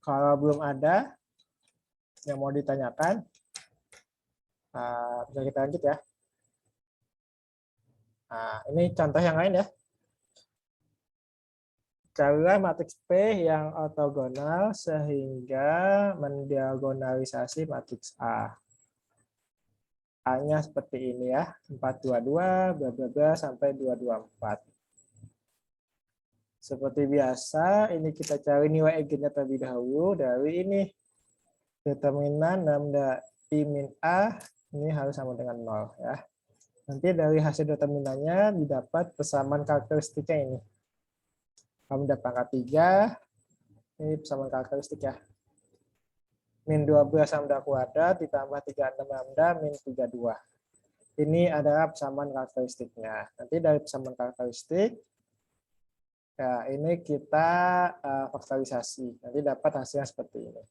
Kalau belum ada yang mau ditanyakan, bisa kita lanjut ya. Nah, ini contoh yang lain ya. Carilah matriks P yang ortogonal sehingga mendiagonalisasi matriks A. A-nya seperti ini ya, 422, bla bla bla sampai 224. Seperti biasa, ini kita cari nilai eigennya terlebih dahulu dari ini. Determinan lambda I min A ini harus sama dengan 0 ya. Nanti dari hasil determinannya didapat persamaan karakteristiknya ini. Lambda pangkat 3, ini persamaan karakteristik ya. Min 12 lambda kuadrat ditambah 36 lambda min 32. Ini adalah persamaan karakteristiknya. Nanti dari persamaan karakteristik, ya ini kita faktorisasi. Nanti dapat hasilnya seperti ini.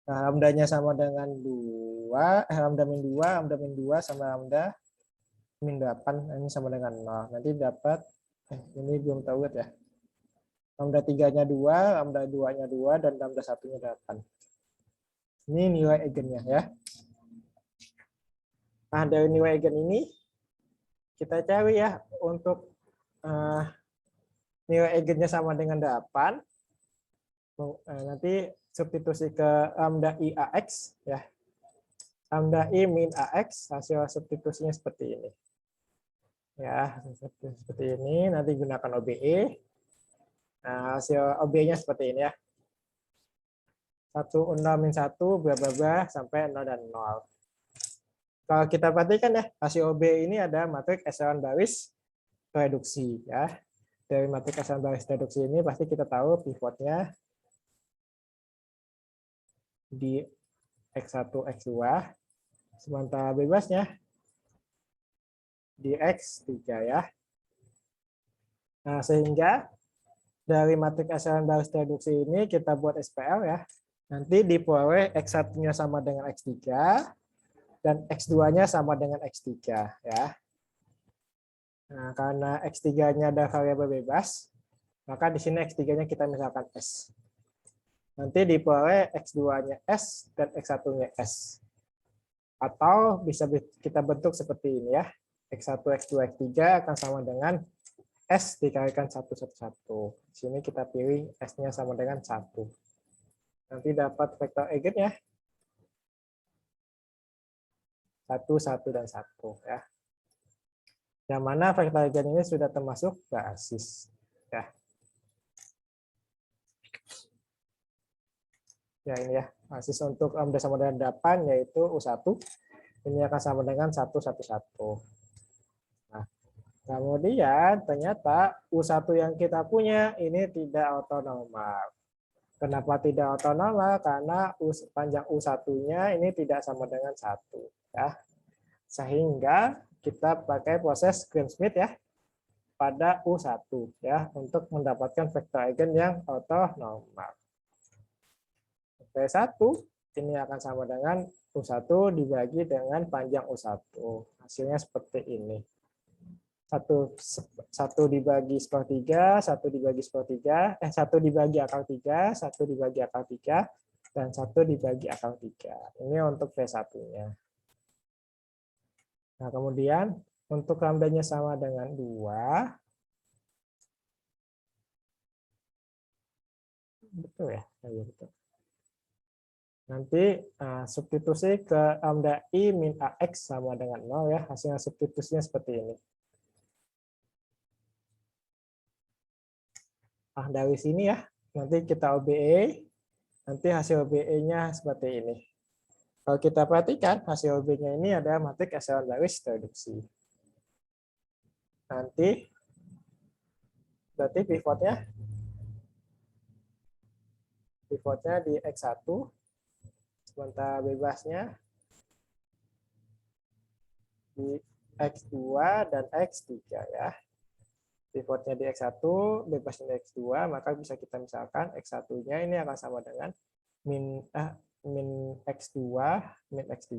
Nah, lambdanya sama dengan 2, lambda min 2, lambda min 2 sama lambda min 8, ini sama dengan 0. Nanti dapat, ini belum tahu ya. Lambda 3-nya 2, lambda 2-nya 2, dan lambda 1-nya 8. Ini nilai eigennya ya. Nah, dari nilai eigen ini kita cari ya untuk nilai eigennya sama dengan 8. Nanti substitusi ke lambda I AX ya. Lambda I min AX, hasil substitusinya seperti ini. Ya, seperti ini, nanti gunakan OBE. Nah, hasil OBE-nya seperti ini ya. 1, 0, min 1, bla bla bla, sampai 0 dan 0. Kalau kita perhatikan ya, hasil OBE ini ada matriks echelon baris reduksi ya. Dari matriks echelon baris reduksi ini pasti kita tahu pivotnya di X1, X2, sementara bebasnya di X3 ya. Nah, sehingga dari matriks echelon baris reduksi ini kita buat SPL ya. Nanti diperoleh X1-nya sama dengan X3 dan X2-nya sama dengan X3 ya. Nah, karena X3-nya ada variabel bebas, maka di sini X3-nya kita misalkan S. Nanti diperoleh X2-nya S dan X1-nya S. Atau bisa kita bentuk seperti ini ya. X1, X2, X3 akan sama dengan S dikalikan 1, 1, 1. Di sini kita pilih S-nya sama dengan 1. Nanti dapat vektor eigen ya. 1, 1, dan 1 ya. Yang mana vektor eigen ini sudah termasuk basis ya. Ya ini ya, basis untuk lambda sama dengan 8 yaitu U1. Ini akan sama dengan 1, 1, 1. Nah, kemudian ternyata U1 yang kita punya ini tidak ortonormal. Kenapa tidak ortonormal? Karena panjang U1-nya ini tidak sama dengan 1 ya. Sehingga kita pakai proses Gram-Schmidt ya pada U1 ya untuk mendapatkan vektor eigen yang ortonormal. V1 ini akan sama dengan U1 dibagi dengan panjang U1. Hasilnya seperti ini. 1 dibagi sepertiga, 1 dibagi sepertiga, 1 dibagi akar 3, 1 dibagi akar 3, dan 1 dibagi akar 3. Ini untuk V1-nya. Nah, kemudian untuk lambdanya sama dengan 2. Betul ya? Ya, betul. Nanti substitusi ke lambda I min AX sama dengan 0 ya. Hasil substitusinya seperti ini. Nah, dari sini ya, nanti kita OBE, nanti hasil OBE-nya seperti ini. Kalau kita perhatikan, hasil OBE-nya ini ada matriks echelon baris reduksi. Nanti, berarti pivotnya di X1, sementara bebasnya di X2 dan X3 ya. Pivotnya di X1, bebasnya di X2, maka bisa kita misalkan X1-nya ini akan sama dengan min X2, min X3.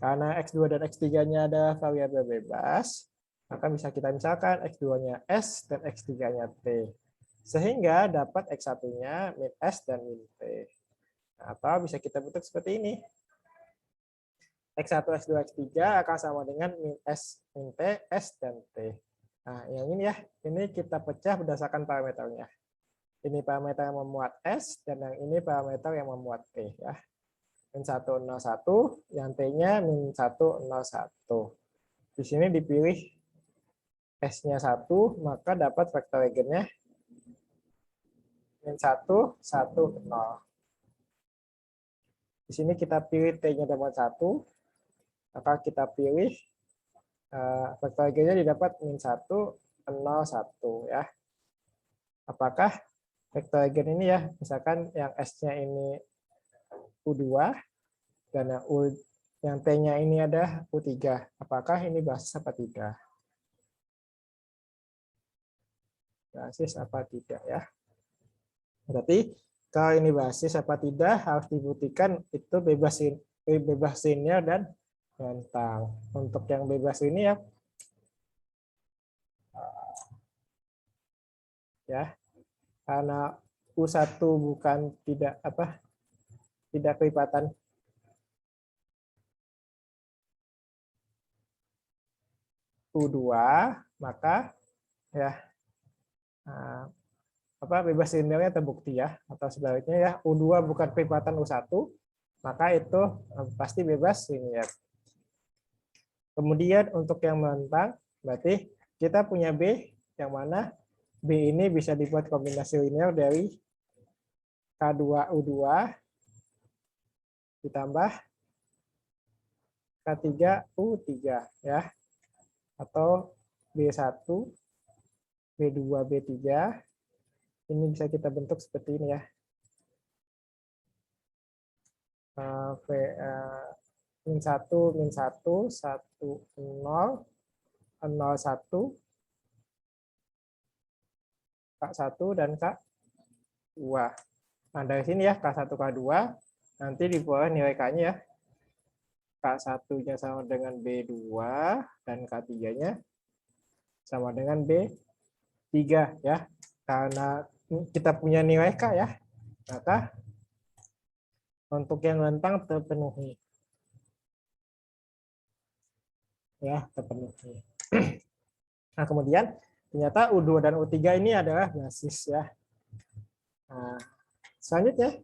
Karena X2 dan X3-nya ada variabel bebas, maka bisa kita misalkan X2-nya S dan X3-nya T. Sehingga dapat X1-nya min S dan min T. Atau bisa kita bentuk seperti ini. X1, X2, X3 akan sama dengan min S, min T, S, dan T. Nah, yang ini ya, ini kita pecah berdasarkan parameternya. Ini parameter yang memuat S, dan yang ini parameter yang memuat T. Ya. Min 1, 0, 1, yang T-nya min 1, 0, 1. Di sini dipilih S-nya 1, maka dapat vektor eigennya min 1, 1, 0. Di sini kita pilih T-nya dapat 1, maka kita pilih vektor eigennya didapat min 1, 0, 1 ya. Apakah vektor eigen ini ya, misalkan yang S-nya ini U2 dan yang T-nya ini ada U3. Apakah ini basis apa tidak? Basis apa tidak ya? Berarti kalau ini basis apa tidak harus dibuktikan itu bebas linear dan rentang. Untuk yang bebas ini ya karena U1 bukan tidak tidak kelipatan. U2, maka ya bebas nilainya terbukti ya, atau sebaliknya ya U2 bukan kelipatan U1, maka itu pasti bebas linear. Kemudian untuk yang melentang, berarti kita punya B, yang mana B ini bisa dibuat kombinasi linear dari K2U2 ditambah K3U3 ya, atau B1, B2, B3. Ini bisa kita bentuk seperti ini ya. Min 1, min 1, 1, 0, 0, 1, K1, dan K2. Nah, dari sini ya, K1, K2, nanti di bawah nilai K-nya ya. K1-nya sama dengan B2, dan K3-nya sama dengan B3 ya. Karena kita punya nilai K ya, maka untuk yang lentang terpenuhi. Ya, terpenuhi. Nah, kemudian ternyata U2 dan U3 ini adalah basis ya. Nah, selanjutnya,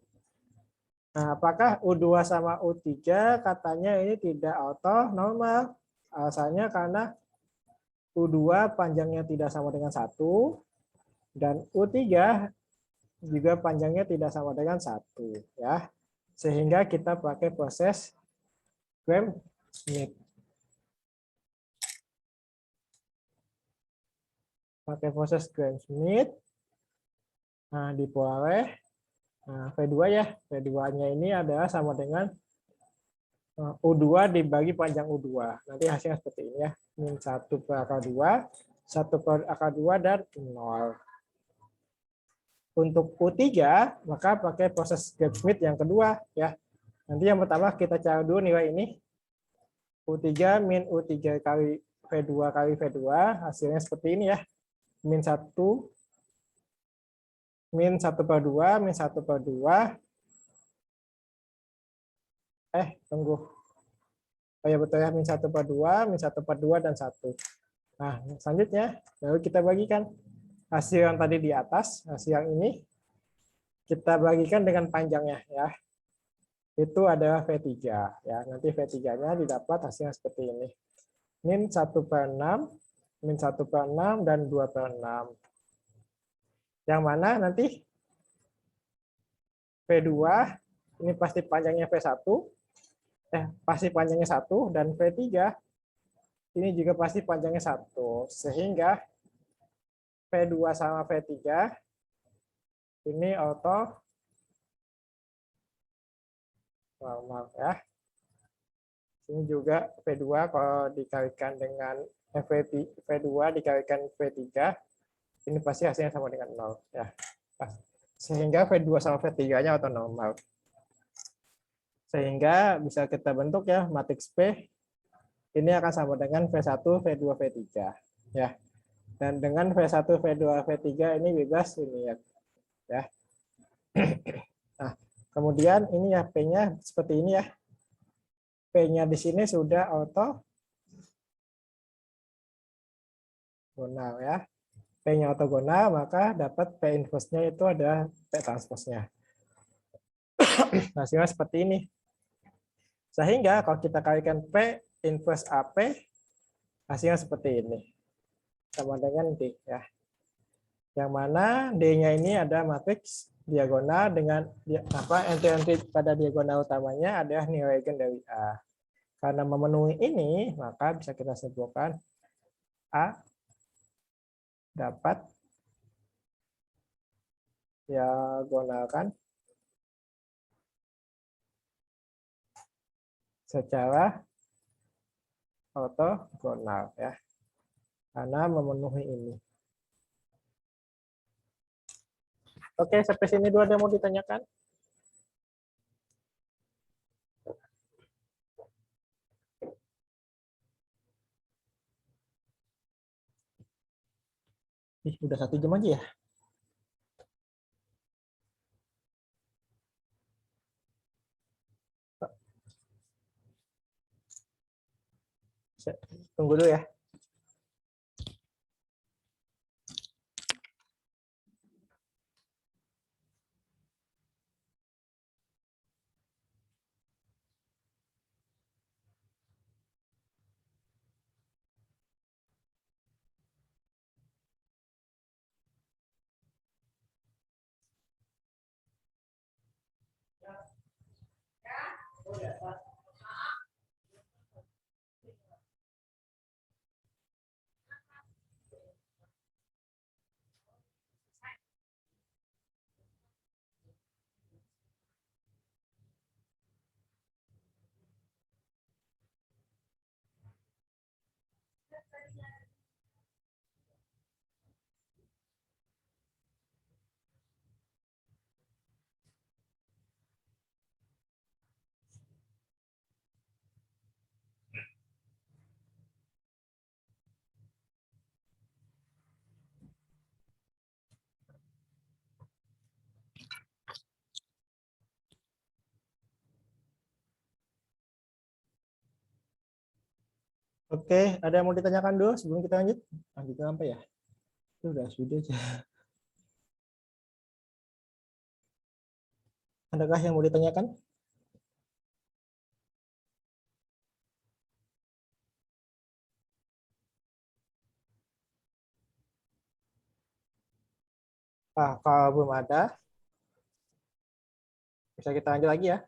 apakah U2 sama U3 katanya ini tidak ortonormal? Alasannya karena U2 panjangnya tidak sama dengan 1, dan U3 juga panjangnya tidak sama dengan 1 ya. Sehingga kita pakai proses Gram-Schmidt. Pakai proses Gram-Schmidt. Nah, diperoleh V2 ya. V2-nya ini adalah sama dengan U2 dibagi panjang U2. Nanti hasilnya seperti ini ya. Min 1 per akar 2, 1 per akar 2, dan 0. Untuk U3, maka pakai proses Gram-Schmidt yang kedua ya. Nanti yang pertama kita cari dulu nilai ini. U3 min U3 kali V2 kali V2, hasilnya seperti ini ya. Min 1 per 2, min 1 per 2. Tunggu. Oh ya betul ya, min 1 per 2, min 1 per 2, dan 1. Nah, selanjutnya, lalu kita bagikan hasil yang tadi di atas, hasil yang ini, kita bagikan dengan panjangnya ya. Itu adalah V3 ya. Nanti V3-nya didapat hasilnya seperti ini. Min 1 per 6, min 1 per 6, dan 2 per 6. Yang mana nanti V2 ini pasti panjangnya V1, pasti panjangnya 1, dan V3 ini juga pasti panjangnya 1. Sehingga V2 sama V3 ini ortonormal ya. Ini juga V2 kalau dikalikan dengan V2 dikalikan V3, ini pasti hasilnya sama dengan 0 ya. Sehingga V2 sama V3-nya ortonormal. Sehingga bisa kita bentuk ya matriks P ini akan sama dengan V1, V2, V3 ya. Dan dengan V1, V2, V3 ini bebas ini ya. Nah, kemudian ini ya P-nya seperti ini ya. P-nya di sini sudah ortogonal ya. P-nya ortogonal, maka dapat P inverse-nya itu adalah P transpose-nya. Hasilnya seperti ini. Sehingga kalau kita kalikan P inverse AP, hasilnya seperti ini. Sama dengan D ya. Yang mana D-nya ini ada matriks diagonal dengan entry-entry pada diagonal utamanya adalah nilai eigen dari A. Karena memenuhi ini, maka bisa kita simpulkan A dapat diagonalkan secara ortogonal ya. Karena memenuhi ini. Oke, sampai sini dulu ada yang mau ditanyakan? Udah 1 jam aja ya? Tunggu dulu ya. Oke, ada yang mau ditanyakan dulu sebelum kita lanjut? Lanjutkan apa ya? Itu udah sudah aja. Adakah yang mau ditanyakan? Kalau belum ada, bisa kita lanjut lagi ya.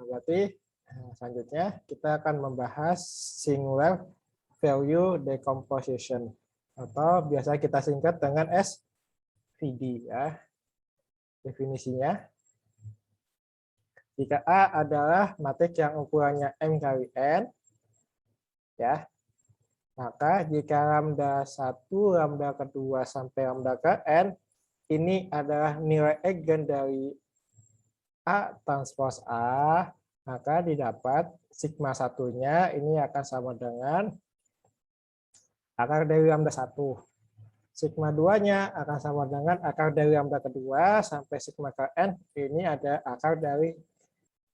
Berarti selanjutnya kita akan membahas singular value decomposition atau biasa kita singkat dengan SVD ya. Definisinya, jika A adalah matriks yang ukurannya M kali N, ya, maka jika lambda 1, lambda kedua sampai lambda ke N, ini adalah nilai eigen dari A transpose A, maka didapat sigma satunya ini akan sama dengan akar dari lambda 1. Sigma 2-nya akan sama dengan akar dari lambda kedua sampai sigma ke N, ini ada akar dari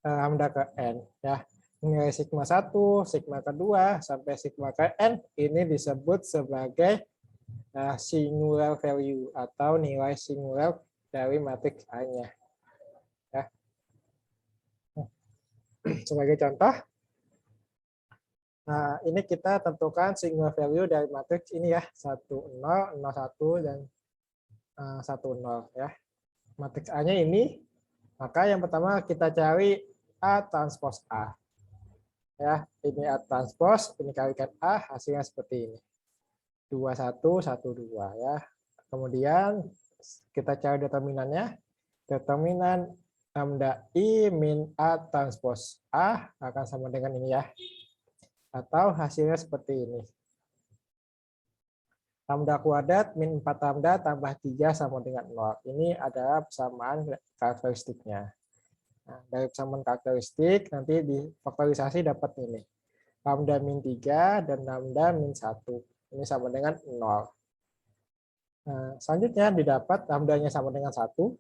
lambda ke N. Ya. Nilai sigma 1, sigma kedua, sampai sigma ke N, ini disebut sebagai singular value atau nilai singular dari matriks A-nya. Ya. Sebagai contoh, nah, ini kita tentukan singular value dari matriks ini ya, 1, 0, 0, 1, dan 1, 0. Ya. Matriks A-nya ini, maka yang pertama kita cari A transpose A. Ya, ini A transpose, ini kalikan A, hasilnya seperti ini. 2, 1, 1, 2. Ya. Kemudian kita cari determinannya. Determinan lambda I min A transpose A akan sama dengan ini ya. Atau hasilnya seperti ini. Lambda kuadrat min 4 lambda tambah 3 sama dengan 0. Ini adalah persamaan karakteristiknya. Nah, dari persamaan karakteristik nanti difaktorisasi dapat ini. Lambda min 3 dan lambda min 1. Ini sama dengan 0. Nah, selanjutnya didapat lambdanya sama dengan 1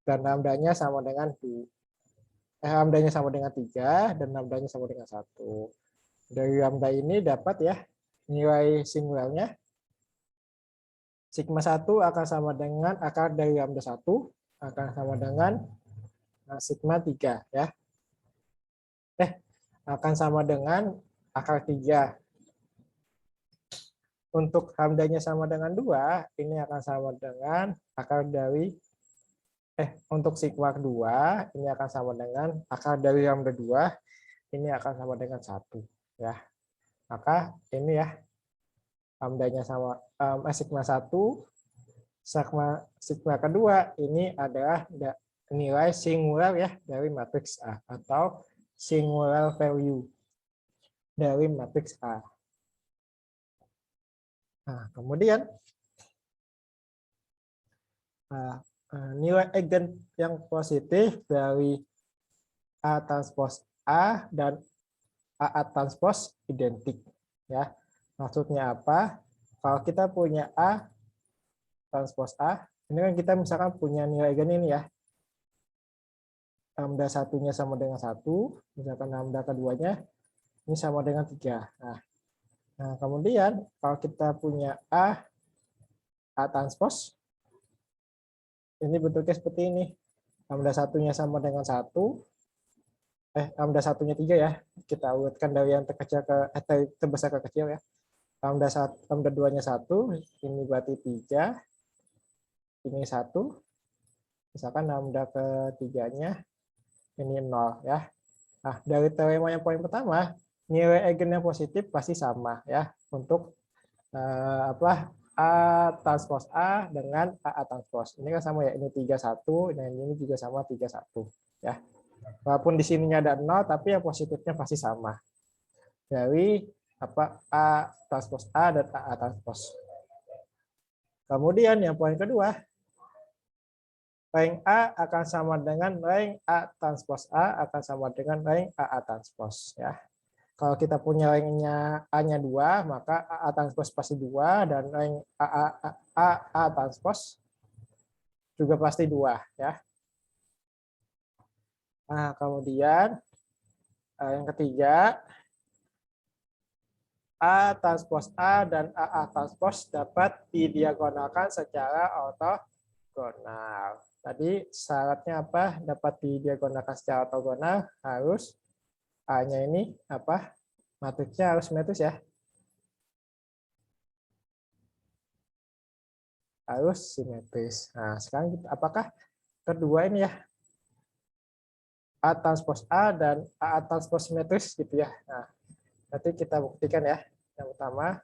dan lambdanya sama dengan 2. Lambdanya sama dengan 3 dan lambdanya sama dengan 1. Dari lambda ini dapat ya nilai singularnya. Sigma 1 akan sama dengan akar dari lambda 1 akan sama dengan sigma 3 ya. Akan sama dengan akar 3. Untuk lambdanya sama dengan 2, ini akan sama dengan akar dari untuk sigma 2, ini akan sama dengan akar dari lambda 2, ini akan sama dengan 1 ya. Maka ini ya lambdanya sama sigma 1, sigma kedua ini adalah nilai singular ya dari matriks A atau singular value dari matriks A. Nah, kemudian nilai eigen yang positif dari A transpose A dan A transpose identik ya. Maksudnya apa? Kalau kita punya A transpose A, ini kan kita misalkan punya nilai eigen ini ya. Lambda satunya sama dengan 1, misalkan lambda keduanya Ini sama dengan 3. Nah, kemudian kalau kita punya A transpos, ini bentuknya seperti ini. Lambda satunya sama dengan 1. Lambda satunya 3 ya. Kita urutkan dari yang terkecil dari terbesar ke kecil ya. Lambda 2-nya 1, ini berarti 3. Ini 1. Misalkan lambda ketiganya ini 0 ya. Nah, dari teorema yang poin pertama, nilai eigen yang positif pasti sama ya untuk A transpos A dengan AA transpos. Ini kan sama ya, ini 31 dan ini juga sama 31 ya. Walaupun di sininya ada 0 tapi yang positifnya pasti sama. Dari A transpos A dan AA transpos. Kemudian yang poin kedua, rank A akan sama dengan rank A transpos A akan sama dengan rank AA transpos ya. Kalau kita punya ranknya A-nya 2, maka AA transpos pasti 2 dan rank AA transpos juga pasti 2 ya. Nah, kemudian yang ketiga, A transpos A dan AA transpos dapat didiagonalkan secara ortogonal. Tadi syaratnya apa? Dapat didiagonalkan secara ortogonal harus A-nya ini apa? Matriksnya harus simetris ya. Harus simetris. Nah, sekarang apakah kedua ini ya? A transpos A dan AA transpos simetris gitu ya. Nah, nanti kita buktikan ya. Yang pertama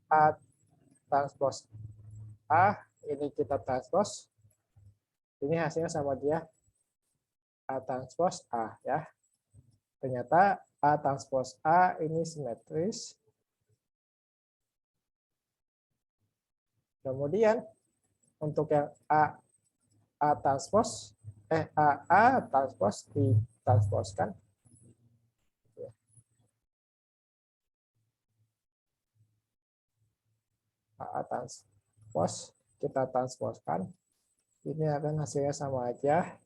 A transpos A, ini kita transpos. Ini hasilnya sama dia A transpos A ya. Ternyata A transpos A ini simetris. Kemudian untuk yang A transpos AA transpos ditransposkan. AA transpos kita transposkan. Ini akan hasilnya sama aja.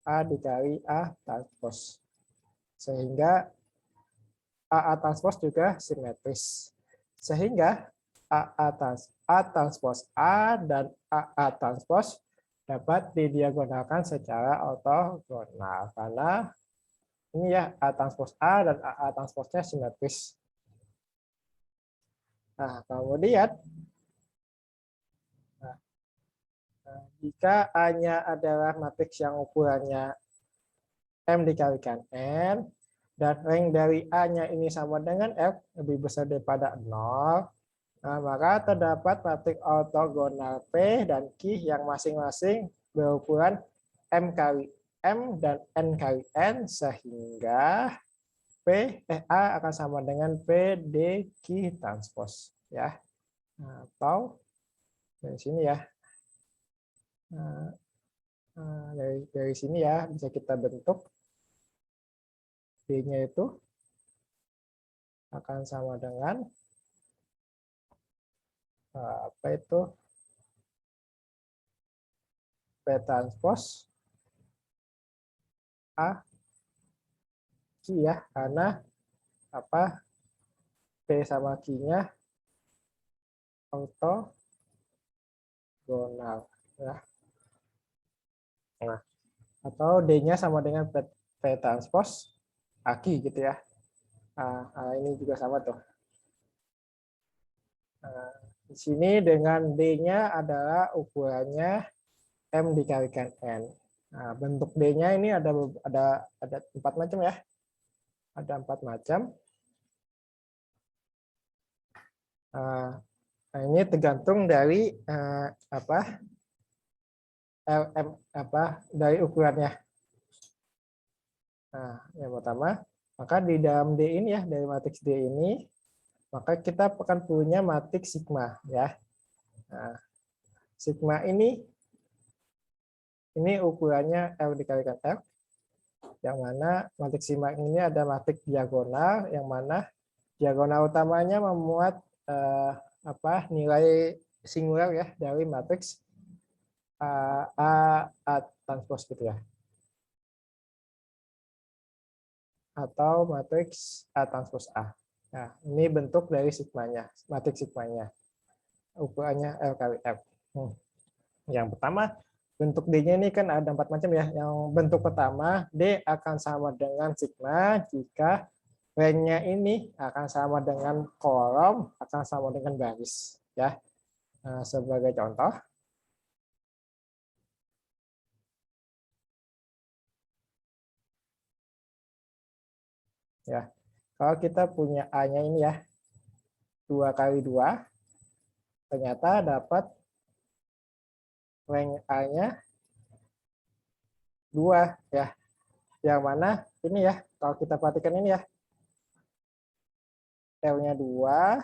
A dikali A transpos. Sehingga AA transpos juga simetris. Sehingga A transpos A dan AA transpos dapat didiagonalkan secara ortogonal. Karena ini ya A transpos A dan AA transposnya simetris. Nah, kemudian jika A-nya adalah matriks yang ukurannya M dikalikan N, dan rank dari A-nya ini sama dengan F, lebih besar daripada 0, nah, maka terdapat matriks ortogonal P dan Q yang masing-masing berukuran M kali M dan N kali N, sehingga A akan sama dengan P D Q transpos. Ya. Nah, atau dari sini ya. Dari sini ya bisa kita bentuk D-nya itu akan sama dengan apa itu P transpos A Q ya, karena apa P sama Q-nya ortogonal ya. Nah, atau D-nya sama dengan P transpos AQ gitu ya. Ini juga sama tuh. Di sini dengan D-nya adalah ukurannya M dikalikan N. Nah, bentuk D-nya ini ada 4 macam ya. Ada 4 macam. Nah, ini tergantung dari dari ukurannya. Nah, yang pertama, maka di dalam D ini ya, dari matriks D ini, maka kita akan punya matriks sigma ya. Nah, sigma ini ukurannya L dikalikan F, yang mana matriks sigma ini ada matriks diagonal, yang mana diagonal utamanya memuat nilai singular ya dari matriks A transpos gitu ya. atau matriks A transpos A. Nah, ini bentuk dari sigmanya, matriks sigmanya. Ukurannya L kali F. Yang pertama, bentuk D-nya ini kan ada 4 macam ya. Yang bentuk pertama, D akan sama dengan sigma jika rank-nya ini akan sama dengan kolom, akan sama dengan baris. Ya. Nah, sebagai contoh, ya, kalau kita punya A-nya ini ya, 2 kali 2, ternyata dapat rank A-nya 2 ya. Yang mana ini ya, kalau kita perhatikan ini ya, L-nya 2,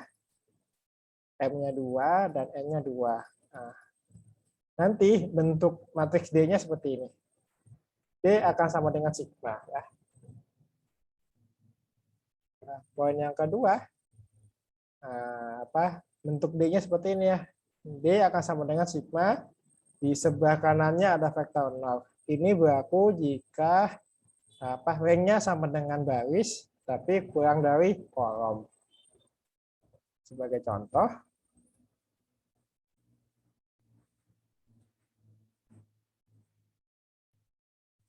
M-nya 2, dan N-nya 2. Nah, nanti bentuk matriks D-nya seperti ini. D akan sama dengan sigma. Ya. Nah, poin yang kedua, bentuk D-nya seperti ini ya. D akan sama dengan sigma, di sebelah kanannya ada vektor 0. Ini berlaku jika rank-nya sama dengan baris, tapi kurang dari kolom. Sebagai contoh,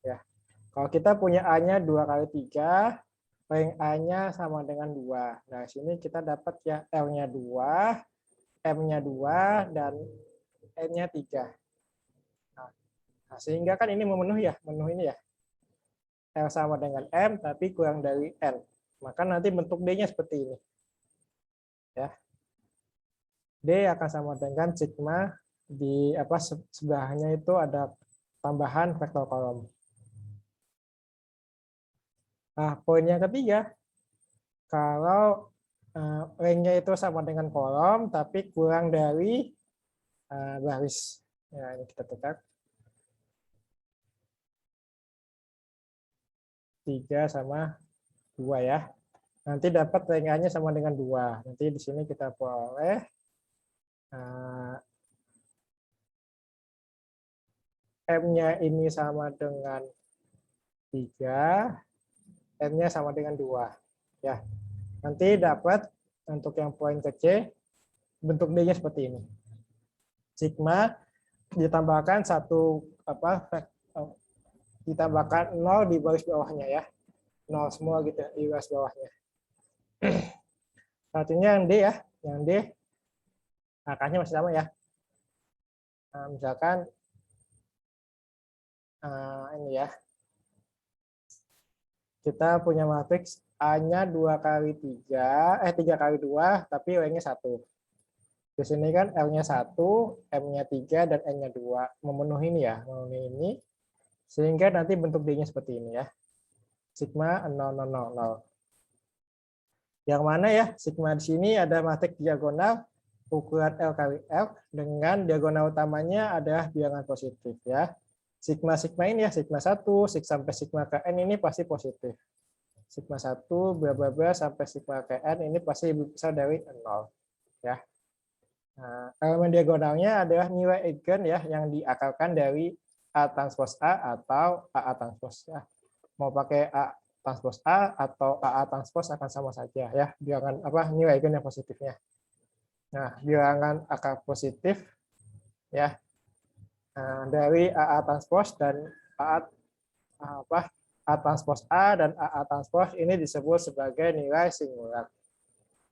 ya, kalau kita punya A-nya 2 kali 3, rank A-nya sama dengan 2. Nah, sini kita dapat ya L-nya 2, M-nya 2, dan N-nya 3. Nah, sehingga kan ini memenuhi ya, ini ya. L sama dengan M, tapi kurang dari N. Maka nanti bentuk D-nya seperti ini. Ya. D akan sama dengan sigma, di sebelahnya itu ada tambahan vektor kolom. Nah, poin yang ketiga, kalau rank-nya itu sama dengan kolom, tapi kurang dari baris. Ya, ini kita tekan. 3 sama 2 ya. Nanti dapat rank-nya sama dengan 2. Nanti di sini kita boleh M-nya ini sama dengan 3, N-nya sama dengan 2. Ya. Nanti dapat untuk yang poin ke C, bentuk D-nya seperti ini. Sigma ditambahkan ditambahkan 0 di baris bawahnya ya. 0 semua gitu di baris bawahnya. Artinya yang D ya, yang D angkanya masih sama ya. Nah, misalkan ini ya. Kita punya matriks A-nya 2 kali 3, 3 kali 2, tapi rank-nya 1. Di sini kan L-nya 1, M-nya 3, dan N-nya 2. Memenuhi ini ya, memenuhi ini. Sehingga nanti bentuk D-nya seperti ini ya. Sigma 0, 0, 0, 0. Yang mana ya, sigma di sini ada matriks diagonal ukuran L kali L dengan diagonal utamanya adalah bilangan positif ya. Sigma ini ya, sigma 1 sampai sigma ke N ini pasti positif. Sigma 1 bla bla bla sampai sigma ke N ini pasti lebih besar dari 0 ya. Nah, elemen diagonalnya adalah nilai eigen ya yang diakalkan dari A transpos A atau AA transpos ya. Mau pakai A transpos A atau AA transpos akan sama saja ya. Bilangan nilai eigen yang positifnya. Nah, bilangan akar positif ya dari AA transpos dan A transpos A dan AA transpos ini disebut sebagai nilai singular.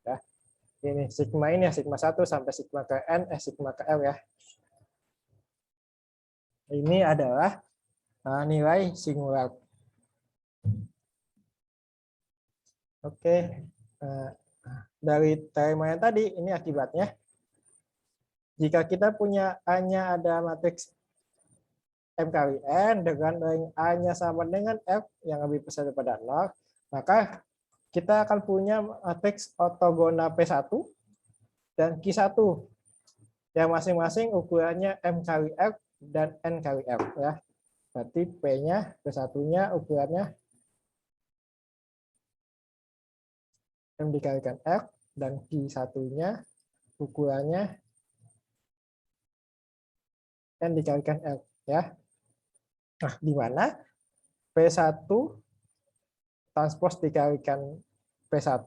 Ya. Ini sigma ini ya, sigma 1 sampai sigma ke N, sigma ke L ya. Ini adalah nilai singular. Oke. Dari teorema yang tadi, ini akibatnya. Jika kita punya A-nya ada matriks M kali N dengan rank A-nya sama dengan F yang lebih besar daripada 0, maka kita akan punya matriks ortogonal P1 dan Q1 yang masing-masing ukurannya M kali F dan N kali F ya. Berarti P-nya P1-nya ukurannya M dikalikan F dan Q1-nya ukurannya N dikalikan F ya. Nah, di mana P1 transpose dikalikan P1,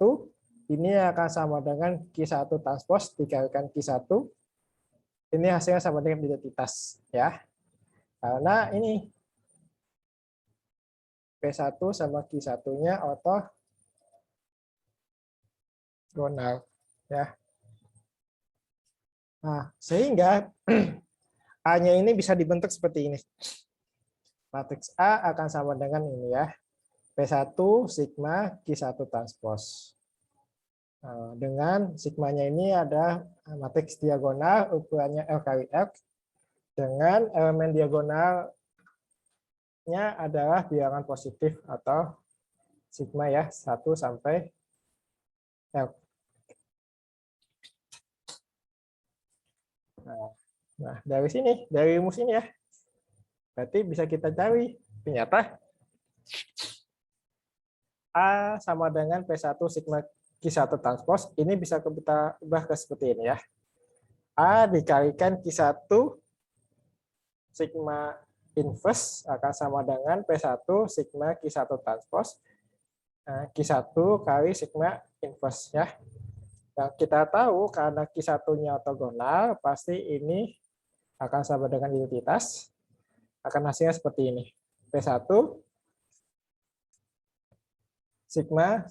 ini akan sama dengan Q1 transpose dikalikan Q1. Ini hasilnya sama dengan identitas, ya. Karena ini P1 sama Q1-nya ortogonal, ya. Nah, sehingga A-nya ini bisa dibentuk seperti ini. Matriks A akan sama dengan ini, ya. P1 sigma Q1 transpose. Dengan sigmanya ini ada matriks diagonal ukurannya L kali X dengan elemen diagonalnya adalah bilangan positif atau sigma, ya, 1 sampai L. Nah, dari sini, dari rumus ini, ya, berarti bisa kita cari ternyata A sama dengan P1 sigma Q1 transpose, ini bisa kita ubah ke seperti ini, ya. A dikalikan Q1 sigma inverse akan sama dengan P1 sigma Q1 transpose Q1 kali sigma inverse, ya. Dan kita tahu karena Q1-nya ortogonal, pasti ini akan sama dengan identitas. Akan hasilnya seperti ini. P1 sigma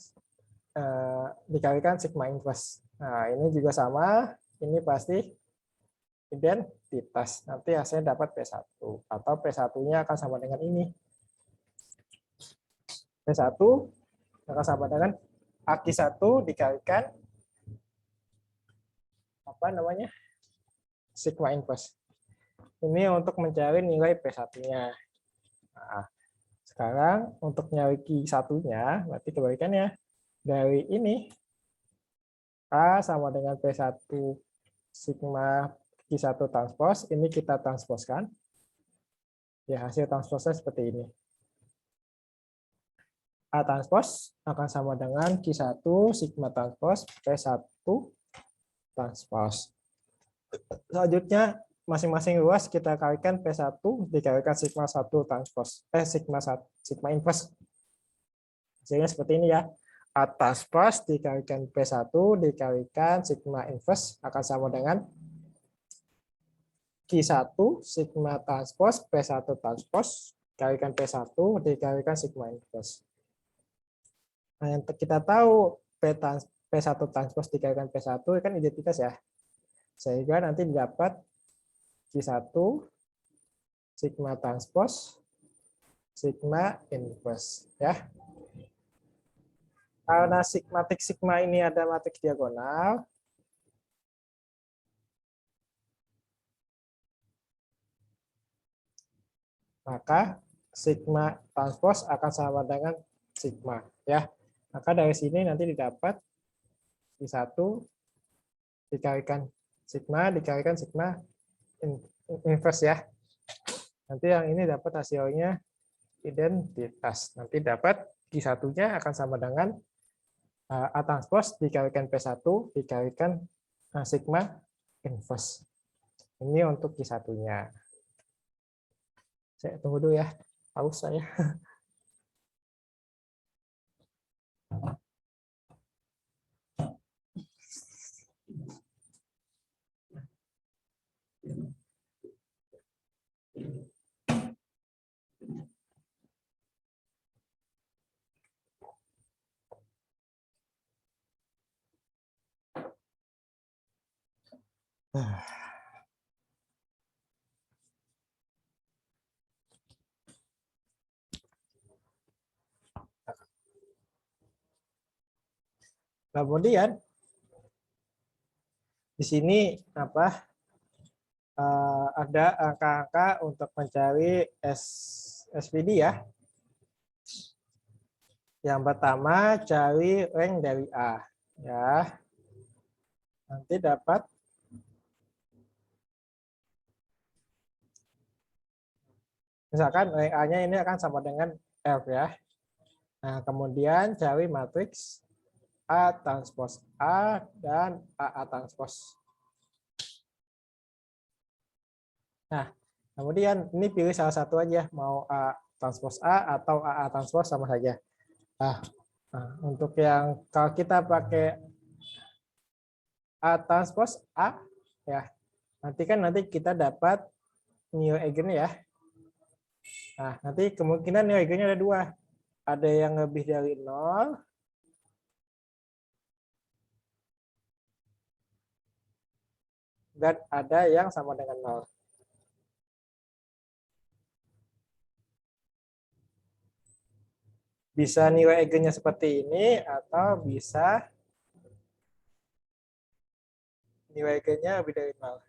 dikalikan sigma inverse. Nah, ini juga sama. Ini pasti identitas. Nanti hasilnya dapat P1. Atau P1-nya akan sama dengan ini. P1 akan sama dengan Aq1 dikalikan sigma inverse. Ini untuk mencari nilai P1-nya. Nah, sekarang untuk nyari Q1-nya, berarti kebalikannya. Dari ini, A sama dengan P1 sigma Q1 transpose, ini kita transposkan. Ya, hasil transposnya seperti ini. A transpose akan sama dengan Q1 sigma transpose P1 transpose. Selanjutnya, masing-masing ruas kita kalikan P1 dikalikan sigma 1 transpose. Sigma inverse. Hasilnya seperti ini, ya. A transpose dikalikan P1 dikalikan sigma inverse akan sama dengan Q1 sigma transpose P1 transpose dikalikan P1 dikalikan sigma inverse. Nah, yang kita tahu P1 transpose dikalikan P1 kan identitas, ya. Sehingga nanti didapat Q1 sigma transpose sigma inverse, ya. Karena matriks sigma ini ada matriks diagonal, maka sigma transpose akan sama dengan sigma, ya. Maka dari sini nanti didapat Q1 dikalikan sigma inverse, ya. Nanti yang ini dapat hasilnya identitas. Nanti dapat Q1-nya akan sama dengan A transpose dikalikan P1 dikalikan sigma inverse. Ini untuk Q1-nya. Saya tunggu dulu, ya. Haus saya. Kemudian di sini ada angka-angka untuk mencari SPD, ya. Yang pertama cari rank dari A, ya. Nanti dapat misalkan rank A-nya ini akan sama dengan F, ya. Nah, kemudian cari matriks A transpose A dan AA transpose. Nah, kemudian ini pilih salah satu aja, mau A transpose A atau AA transpose sama saja. Untuk yang kalau kita pakai A transpose A, ya nanti kita dapat new eigen ya. Nah, nanti kemungkinan new eigennya ada dua. Ada yang lebih dari 0, dan ada yang sama dengan 0. Bisa nilai eigennya seperti ini, atau bisa nilai eigennya lebih dari 0.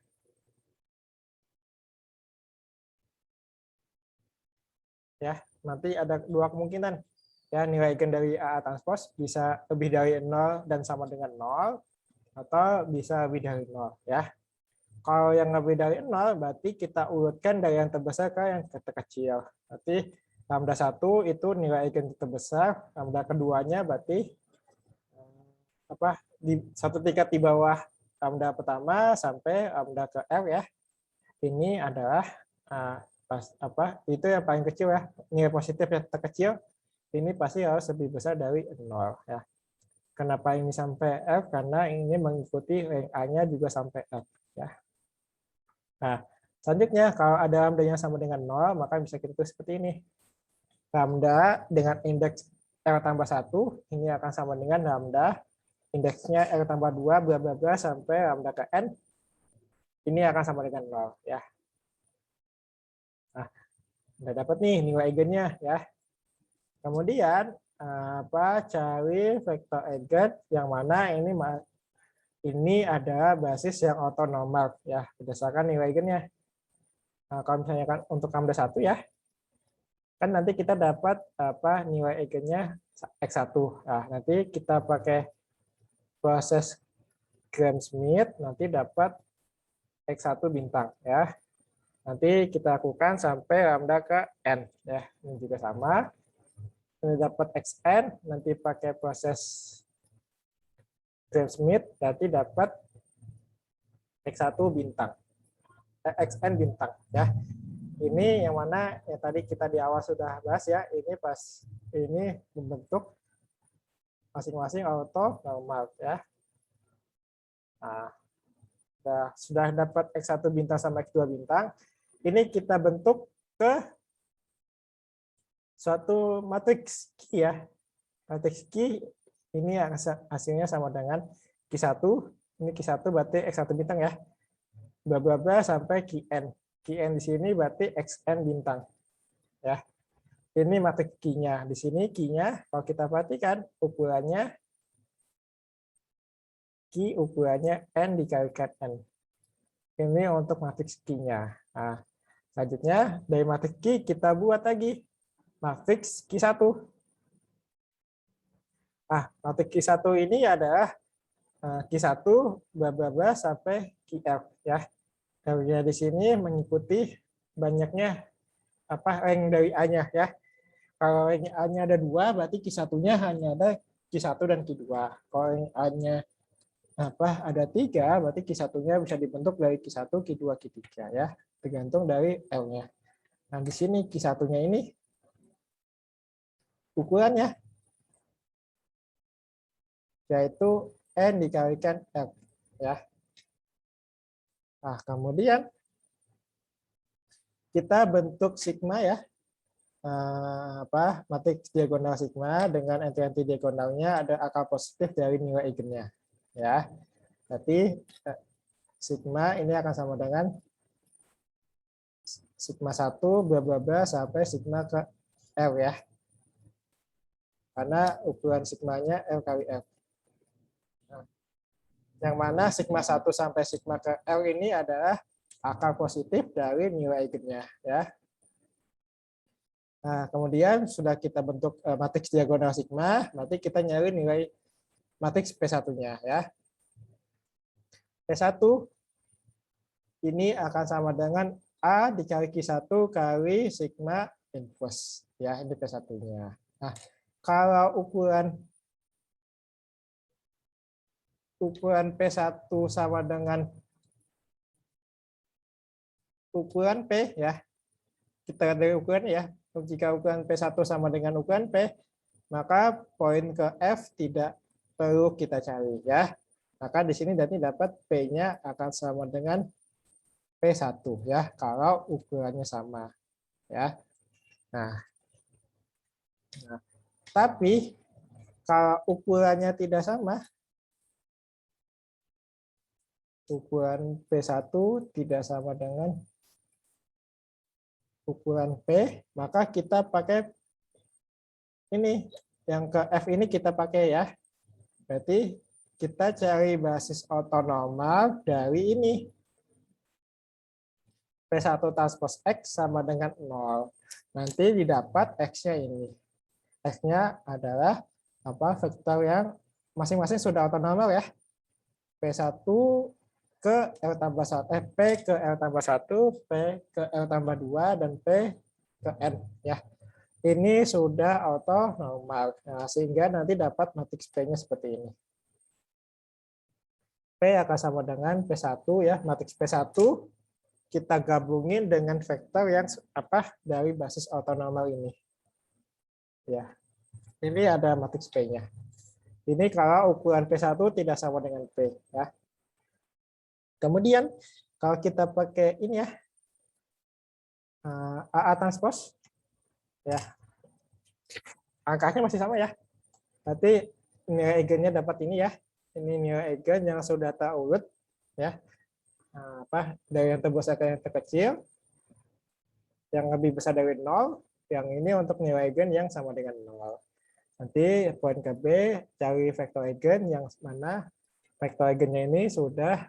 Ya, nanti ada dua kemungkinan. Ya, nilai eigen dari AA transpose bisa lebih dari 0 dan sama dengan 0, atau bisa lebih dari 0. Ya. Kalau yang lebih dari 0, berarti kita urutkan dari yang terbesar ke yang terkecil. Berarti lambda 1 itu nilai eigen terbesar, lambda keduanya berarti di satu tingkat di bawah lambda pertama sampai lambda ke R ya. Ini adalah itu yang paling kecil ya, nilai positif yang terkecil ini pasti harus lebih besar dari 0 ya. Kenapa ini sampai F? Karena ini mengikuti rank A-nya juga sampai F ya. Nah, selanjutnya kalau ada lambda yang sama dengan 0, maka bisa kita tulis seperti ini. Lambda dengan indeks R tambah 1, ini akan sama dengan lambda indeksnya R tambah 2, bla bla bla sampai lambda ke N, ini akan sama dengan 0 ya. Nah, udah dapat nih nilai eigennya ya. Kemudian cari vektor eigen yang mana ini ada basis yang ortonormal ya berdasarkan nilai eigennya. Nah, kalau misalnya kan untuk lambda 1 ya, kan nanti kita dapat nilai eigennya X1. Nah, nanti kita pakai proses Gram-Schmidt, nanti dapat X1 bintang ya. Nanti kita lakukan sampai lambda ke N ya. Ini juga sama. Ini dapat Xn, nanti pakai proses Gram-Schmidt, nanti dapat X1 bintang. Xn bintang ya. Ini yang mana yang tadi kita di awal sudah bahas ya. Ini pas ini membentuk masing-masing ortonormal ya. Nah, sudah dapat X1 bintang sama X2 bintang. Ini kita bentuk ke suatu matriks Q ya. Matriks Q ini hasilnya sama dengan Q1. Ini Q1 berarti X1 bintang ya. Bla bla bla sampai Qn. Qn di sini berarti Xn bintang. Ya. Ini matriks Q-nya. Di sini Q-nya kalau kita perhatikan ukurannya Q ukurannya N dikalikan N. Ini untuk matriks Q-nya. Nah, selanjutnya dari matriks Q kita buat lagi matriks Q1. Nah, matriks Q1 ini adalah Q1 bla bla bla sampai Qf ya. R-nya di sini mengikuti banyaknya rank dari A-nya ya. Kalau rank A-nya ada 2, berarti Q1-nya hanya ada Q1 dan Q2. Kalau rank A-nya ada 3, berarti Q1-nya bisa dibentuk dari Q1, Q2, Q3 ya. Tergantung dari L-nya. Nah, di sini Q1-nya ini ukurannya yaitu N dikalikan L ya. Nah, kemudian kita bentuk sigma ya. Matriks diagonal sigma dengan anti-anti diagonalnya ada akar positif dari nilai eigennya ya. Berarti sigma ini akan sama dengan sigma 1 bla bla bla sampai sigma ke L ya. Karena ukuran sigmanya L kali F. Nah, yang mana sigma 1 sampai sigma ke L ini adalah akar positif dari nilai eigennya ya. Nah, kemudian sudah kita bentuk matriks diagonal sigma, nanti kita nyari nilai matriks P1-nya ya. P1 ini akan sama dengan A dikali Q1 kali sigma inverse ya, ini P1-nya. Nah, kalau ukuran P1 sama dengan ukuran P ya. Kita dari ukuran ya. Jika ukuran P1 sama dengan ukuran P, maka poin ke F tidak perlu kita cari ya. Maka di sini nanti dapat P-nya akan sama dengan P1 ya kalau ukurannya sama ya. Nah, tapi kalau ukurannya tidak sama, ukuran P1 tidak sama dengan ukuran P, maka kita pakai ini, yang ke F ini kita pakai ya. Berarti kita cari basis ortonormal dari ini. P1 transpose X sama dengan 0. Nanti didapat X-nya ini. X-nya adalah vektor yang masing-masing sudah ortonormal ya. P1 ke L tambah 1, P ke L tambah 1, P ke L tambah 2, dan P ke N ya. Ini sudah ortonormal. Nah, sehingga nanti dapat matriks P-nya seperti ini. P akan sama dengan P1 ya, matriks P1 kita gabungin dengan vektor yang dari basis ortonormal ini. Ya. Ini ada matriks P-nya. Ini kalau ukuran P1 tidak sama dengan P ya. Kemudian kalau kita pakai ini ya, AA transpose ya, angkanya masih sama ya. Berarti nilai eigennya dapat ini ya. Ini nilai eigen yang sudah terurut ya. Dari yang terbesar ke yang terkecil. Yang lebih besar dari 0, yang ini untuk nilai eigen yang sama dengan 0. Nanti poin ke B, cari vektor eigen yang mana vektor eigennya ini sudah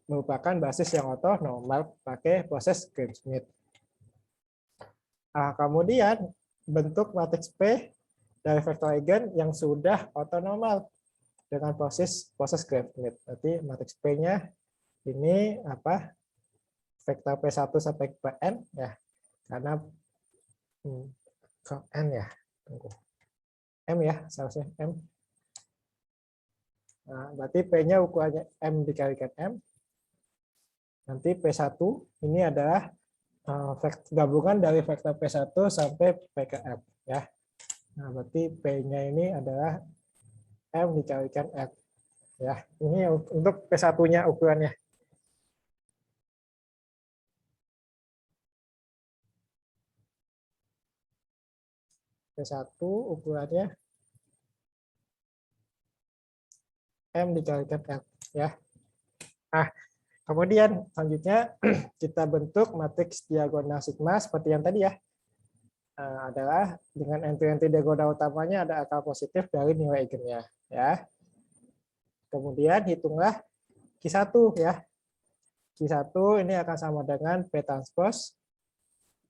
merupakan basis yang ortonormal pakai proses Gram-Schmidt. Nah, kemudian bentuk matriks P dari vektor eigen yang sudah ortonormal dengan proses Gram-Schmidt. Berarti matriks P-nya ini vektor P1 sampai Pn ya. Karena N ya. Tunggu. M ya, seharusnya M. Nah, berarti P-nya ukurannya M dikalikan M. Nanti P1 ini adalah gabungan dari vektor P1 sampai P ke M ya. Nah, berarti P-nya ini adalah M dikalikan M ya. Ini untuk P1-nya ukurannya. P1 ukurannya M dikalikan M ya. Nah, kemudian selanjutnya kita bentuk matriks diagonal sigma seperti yang tadi ya. Adalah dengan entry-entry diagonal utamanya ada akar positif dari nilai eigennya ya. Kemudian hitunglah Q1 ya. Q1 ini akan sama dengan P transpose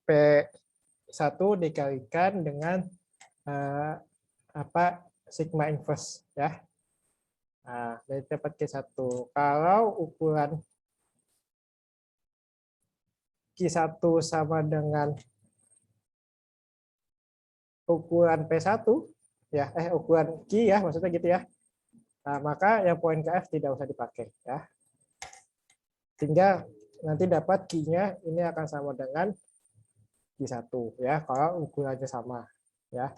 P1 dikalikan dengan sigma inverse ya. Nah, dari dapat Q1. Kalau ukuran Q1 sama dengan ukuran P1 ya, ukuran Q ya, maksudnya gitu ya. Nah, maka yang poin ke F tidak usah dipakai ya. Sehingga nanti dapat Q-nya ini akan sama dengan Q1 ya, kalau ukurannya sama ya.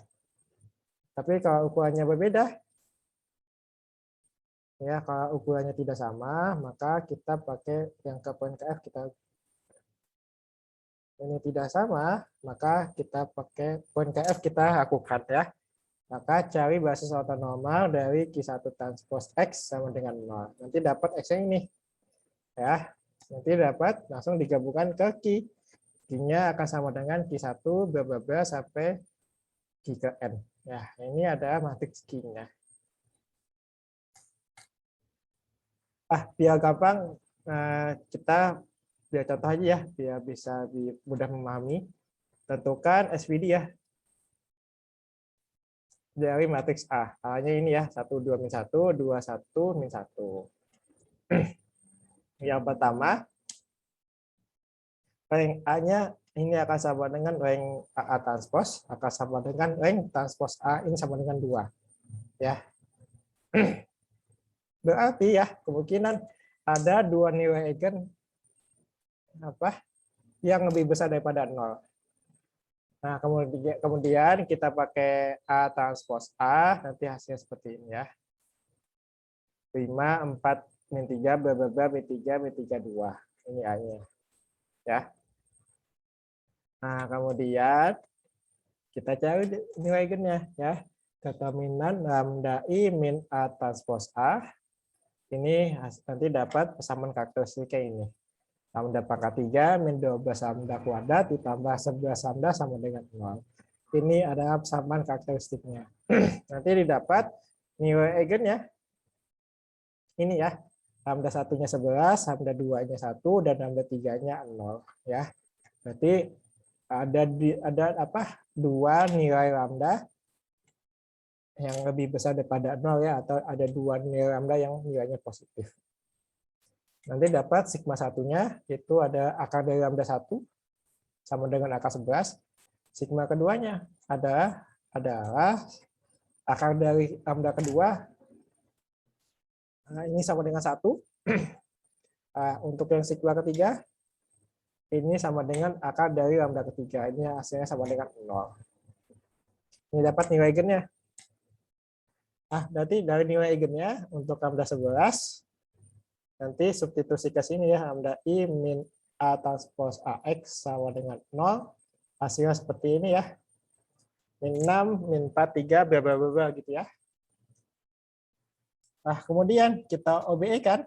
Tapi kalau ukurannya berbeda ya, kalau ukurannya tidak sama, maka kita pakai yang ke poin ke F kita ini tidak sama, maka kita pakai poin ke F kita lakukan ya. Maka cari basis ortonormal dari Q1 transpose X sama dengan 0. Nanti dapat X yang ini. Ya. Nanti dapat langsung digabungkan ke Q. Q-nya akan sama dengan Q1 bla bla bla sampai Q ke N. Ya, ini ada matriks Q-nya. Biar gampang kita biar contoh aja ya, biar bisa mudah memahami. Tentukan SVD ya. Dari matriks A. A-nya ini ya, 1, 2, min 1, 2, 1, min 1. Yang pertama, rank A-nya ini akan sama dengan rank AA transpose, akan sama dengan rank transpose A ini sama dengan 2. Ya. Berarti ya, kemungkinan ada 2 nilai eigen yang lebih besar daripada 0. Nah, kemudian kita pakai A transpose A, nanti hasilnya seperti ini ya. 5, 4, min 3, bla bla bla, min 3, min 3, 2. Ini A-nya. Ya. Nah, kemudian kita cari nilai eigennya ya. Determinan lambda I min A transpose A. Ini nanti dapat persamaan karakteristiknya ini. Lambda pangkat 3 min 12 lambda kuadrat ditambah 11 lambda sama dengan 0. Ini adalah persamaan karakteristiknya. Nanti didapat nilai eigennya. Ini ya. Lambda satunya 11, lambda 2-nya 1, dan lambda 3-nya 0 ya. Berarti ada apa? Dua nilai lambda yang lebih besar daripada 0 ya, atau ada dua nilai lambda yang nilainya positif. Nanti dapat sigma satunya itu ada akar dari lambda 1 sama dengan akar 11. Sigma keduanya adalah akar dari lambda kedua. Nah, ini sama dengan 1. Untuk yang sigma ketiga ini sama dengan akar dari lambda ketiga. Ini hasilnya sama dengan 0. Ini dapat nilai eigennya. Berarti dari nilai eigennya untuk lambda 11 nanti substitusi ke sini ya, lambda I min A transpose AX sama dengan 0. Hasilnya seperti ini ya. Min 6, min 4, 3, bla bla bla gitu ya. Nah, kemudian kita OBE kan.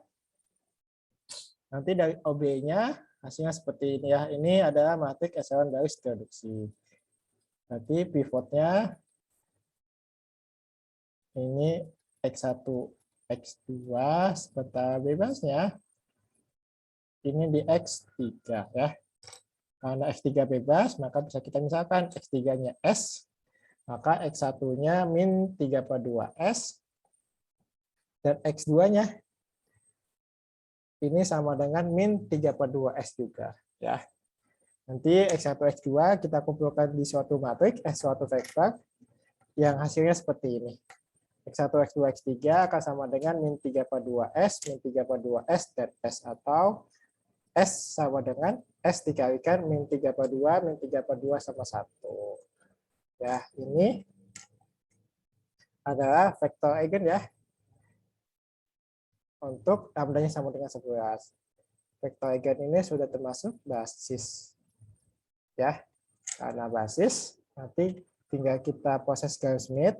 Nanti dari OBE-nya hasilnya seperti ini ya. Ini adalah matriks echelon garis reduksi. Nanti pivotnya ini X1, X2 serta bebasnya ini di X3 ya. Karena X3 bebas, maka bisa kita misalkan X3-nya S, maka X1-nya min 3/2S, dan X2-nya ini sama dengan min 3/2S juga. Ya. Nanti X1, X2 kita kumpulkan di suatu matriks, suatu vektor, yang hasilnya seperti ini. X1, X2, X3 akan sama dengan min 3/2S, min 3/2S, dan S, atau S sama dengan S dikalikan min 3/2, min 3/2 sama 1. Ya, ini adalah vektor eigen ya. Untuk lambdanya sama dengan 11. Vektor eigen ini sudah termasuk basis. Ya, karena basis, nanti tinggal kita proses Gram-Schmidt.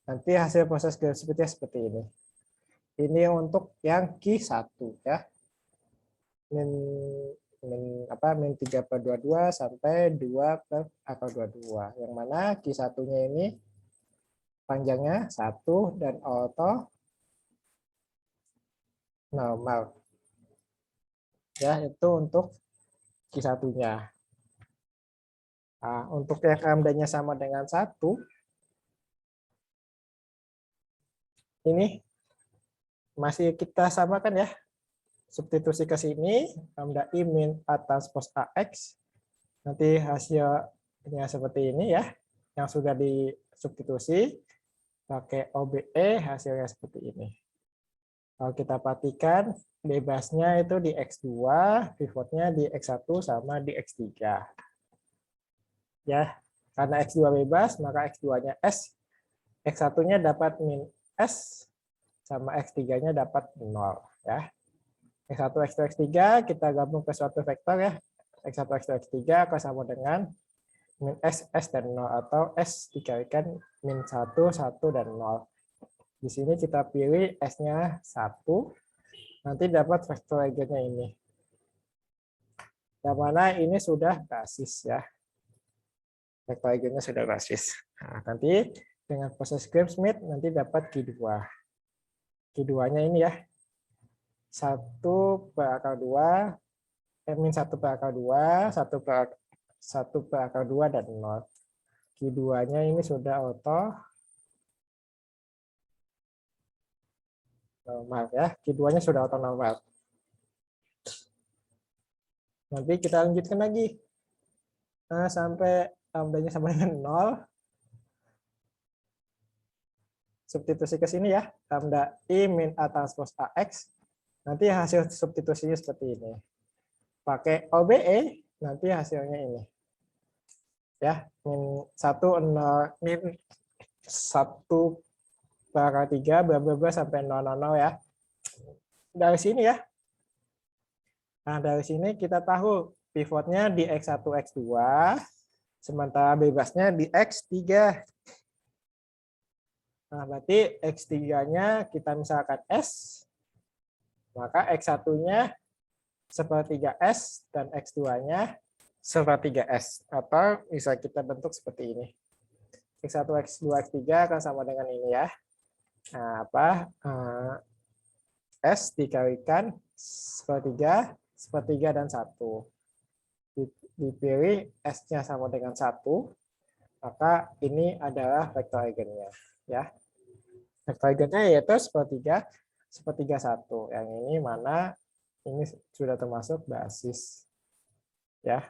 Nanti hasil proses Gram-Schmidt-nya seperti ini. Ini untuk yang Q1 ya. Min 3/22 sampai 2/22. Yang mana Q1-nya ini panjangnya 1 dan orto normal. Ya, itu untuk Q1-nya. Nah, untuk yang lambdanya sama dengan 1, ini masih kita samakan ya. Substitusi ke sini, lambda I min A transpose AX. Nanti hasilnya seperti ini ya, yang sudah disubstitusi. Pakai OBE, hasilnya seperti ini. Kalau kita perhatikan, bebasnya itu di X2, pivotnya di X1 sama di X3. Ya, karena X2 bebas, maka X2-nya S, X1-nya dapat min S, sama X3-nya dapat 0. Ya. X1, X2, X3 kita gabung ke suatu vektor ya. X1, X2, X3 akan sama dengan min S, S, dan 0. Atau S dikalikan min 1, 1, dan 0. Di sini kita pilih S-nya 1. Nanti dapat vektor eigennya ini. Yang mana ini sudah basis ya. Vektor eigennya sudah basis. Nah, nanti dengan proses Gram-Schmidt nanti dapat Q2. Q2-nya ini ya. 1/2, min 1/2, 1/2, dan 0. Q2-nya ini sudah auto normal ya. Q2-nya sudah auto normal. Nanti kita lanjutkan lagi. Nah, sampai lambdanya sama dengan 0. Substitusi ke sini ya. Lambda I min A transpose AX. Nanti hasil substitusinya seperti ini. Pakai OBE, nanti hasilnya ini. Ya, min 1, 0, min 1 pangkat 3, bla bla bla sampai 000 ya. Dari sini ya. Nah, dari sini kita tahu pivotnya di X1, X2, sementara bebasnya di X3. Nah, berarti X3-nya kita misalkan S, maka X1-nya sepertiga S dan X2-nya sepertiga S. Atau bisa kita bentuk seperti ini. X1, X2, X3 akan sama dengan ini ya. Nah, S dikalikan sepertiga dan 1. Dipilih S-nya sama dengan 1, maka ini adalah vektor eigennya. Ya. Vektor eigennya yaitu sepertiga 1. Yang ini mana ini sudah termasuk basis. Ya.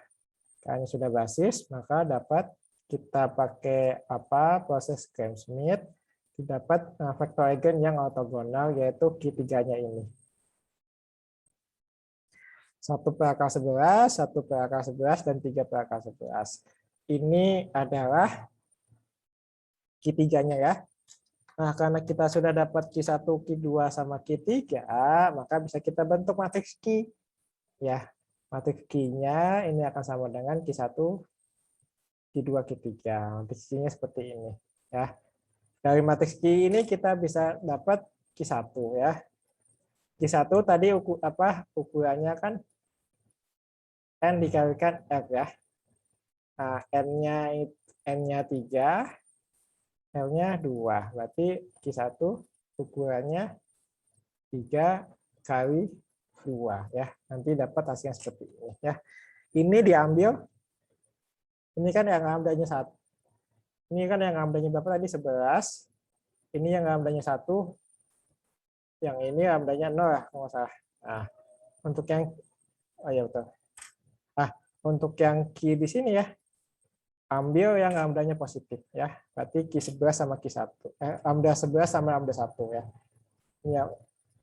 Karena sudah basis, maka dapat kita pakai proses Gram-Schmidt, didapat vektor eigen yang ortogonal yaitu Q3-nya ini. 1 per akar 11, 1 per akar 11, dan 3 per akar 11. Ini adalah Q3-nya ya. Nah, karena kita sudah dapat Q1, Q2, sama Q3, maka bisa kita bentuk matriks Q. Ya, matriks Q-nya ini akan sama dengan Q1, Q2, Q3. Matriks Q-nya seperti ini. Ya. Dari matriks Q ini kita bisa dapat Q1 ya. Q1 tadi ukurannya kan N dikalikan F ya. Nah, N-nya 3, L-nya 2. Berarti Q1 ukurannya 3 kali 2 ya. Nanti dapat hasilnya seperti ini ya. Ini diambil, ini kan yang lambdanya 1. Ini kan yang lambdanya berapa tadi? 11. Ini yang lambdanya 1. Yang ini lambdanya 0 lah kalau nggak salah. Nah, untuk yang ya betul. Nah, untuk yang Q di sini ya, ambil yang lambdanya positif ya. Berarti Q11 sama Q1. Lambda 11 sama lambda 1 ya. Ini yang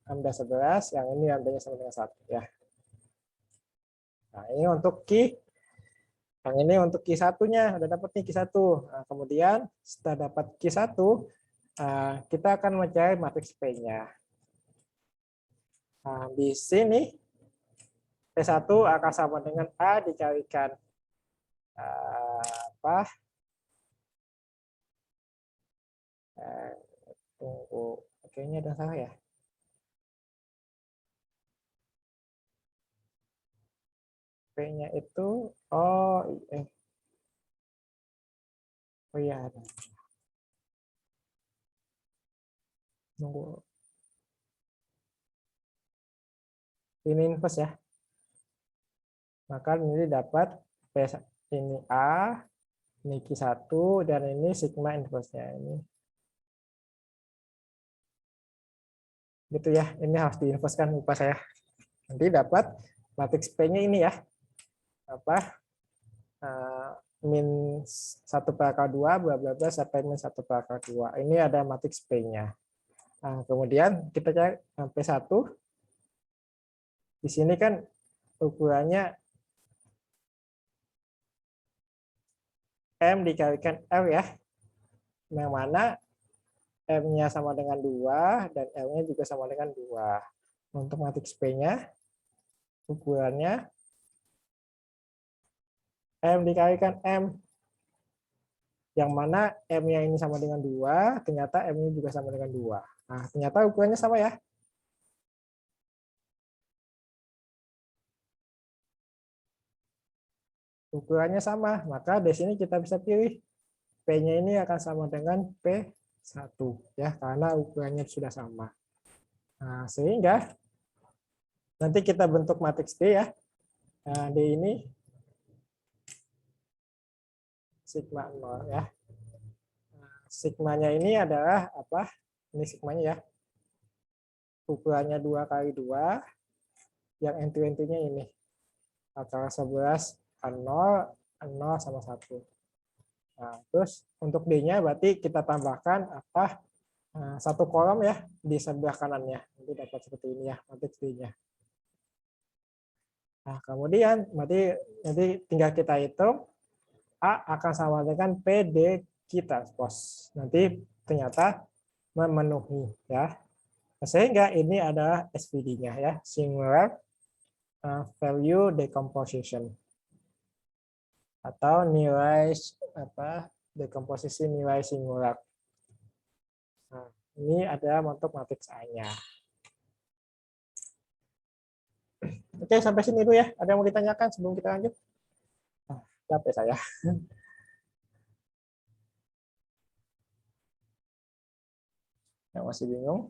lambda 11, yang ini lambdanya sama dengan 1 ya. Nah, ini untuk Q. Yang ini untuk Q1-nya, udah dapat nih Q1. Nah, kemudian setelah dapat Q1, kita akan mencari matriks P-nya. Nah, di sini P1 akan sama dengan A dikalikan tunggu, kayaknya ada salah ya. P-nya itu oh iya ada. Tunggu. Ini inverse ya. Maka ini dapat P ini A, ini Q1, dan ini sigma inverse-nya ini. Gitu ya, ini harus diinverskan lupa saya. Nanti dapat matriks P-nya ini ya. Min 1 per akar 2, bla bla bla, sampai min 1 per akar 2. Ini ada matriks P-nya. Nah, kemudian kita cari P1. Di sini kan ukurannya M dikalikan L ya. Yang mana M-nya sama dengan 2 dan L-nya juga sama dengan 2. Untuk matriks P-nya ukurannya M dikalikan M. Yang mana M-nya ini sama dengan 2, ternyata M-nya juga sama dengan 2. Nah, ternyata ukurannya sama ya. Ukurannya sama, maka di sini kita bisa pilih P-nya ini akan sama dengan P1 ya, karena ukurannya sudah sama. Nah, sehingga nanti kita bentuk matriks D ya. Nah, D ini sigma 0 ya. Nah, sigmanya ini adalah apa? Ini sigmanya ya. Ukurannya 2 kali 2, yang entry-entry-nya ini. Antara 11, 0, 0 sama 1. Nah, terus untuk D-nya berarti kita tambahkan satu kolom ya di sebelah kanannya. Nanti dapat seperti ini ya, matriks D-nya. Nah, kemudian nanti tinggal kita hitung A akan sama dengan PD Q transpose. Nanti ternyata memenuhi ya. Sehingga ini adalah SVD-nya ya, singular value decomposition atau nilai dekomposisi nilai singular. Nah, ini ada untuk matriks A-nya. Oke, sampai sini dulu ya. Ada yang mau ditanyakan sebelum kita lanjut? Capek saya. Yang masih bingung?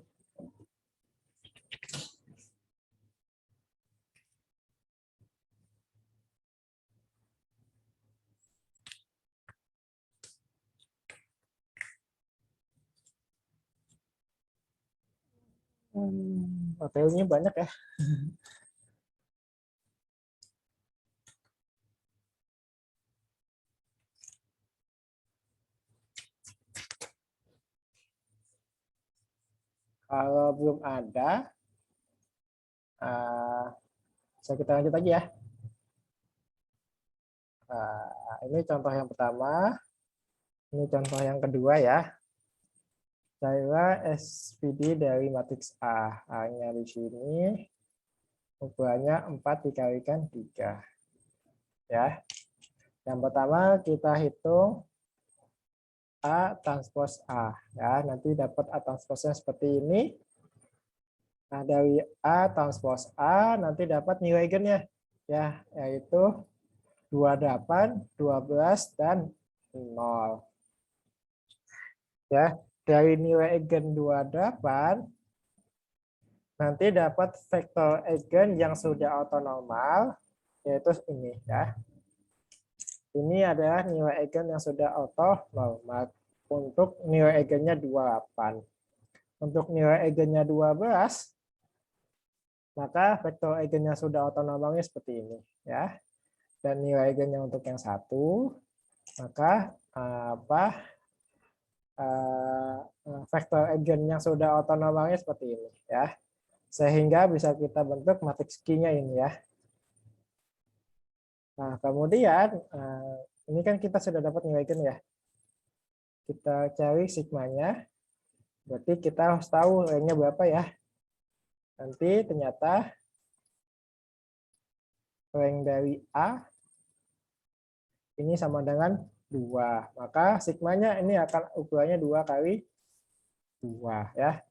Materinya banyak ya. Kalau belum ada, bisa kita lanjut lagi ya. Ini contoh yang pertama, ini contoh yang kedua ya. Carilah SVD dari matriks A. A-nya di sini ukurannya 4 dikalikan 3. Ya. Yang pertama kita hitung A transpose A. Ya, nanti dapat A transposnya seperti ini. Nah, dari A transpose A nanti dapat nilai eigennya ya, yaitu 28, 12 dan 0. Ya, dari nilai eigen 28 nanti dapat vektor eigen yang sudah ortonormal, yaitu ini ya. Ini adalah nilai eigen yang sudah ortonormal. Untuk nilai eigennya 28. Untuk nilai eigennya 12, maka vektor eigennya sudah ortonormalnya seperti ini ya. Dan nilai eigennya untuk yang satu, maka vektor eigen yang sudah ortonormalnya seperti ini ya. Sehingga bisa kita bentuk matriks Q-nya ini ya. Nah, kemudian ini kan kita sudah dapat nilai eigen ya. Kita cari sigmanya. Berarti kita harus tahu rank-nya berapa ya. Nanti ternyata rank dari A ini sama dengan 2. Maka sigmanya ini akan ukurannya 2 kali 2 ya.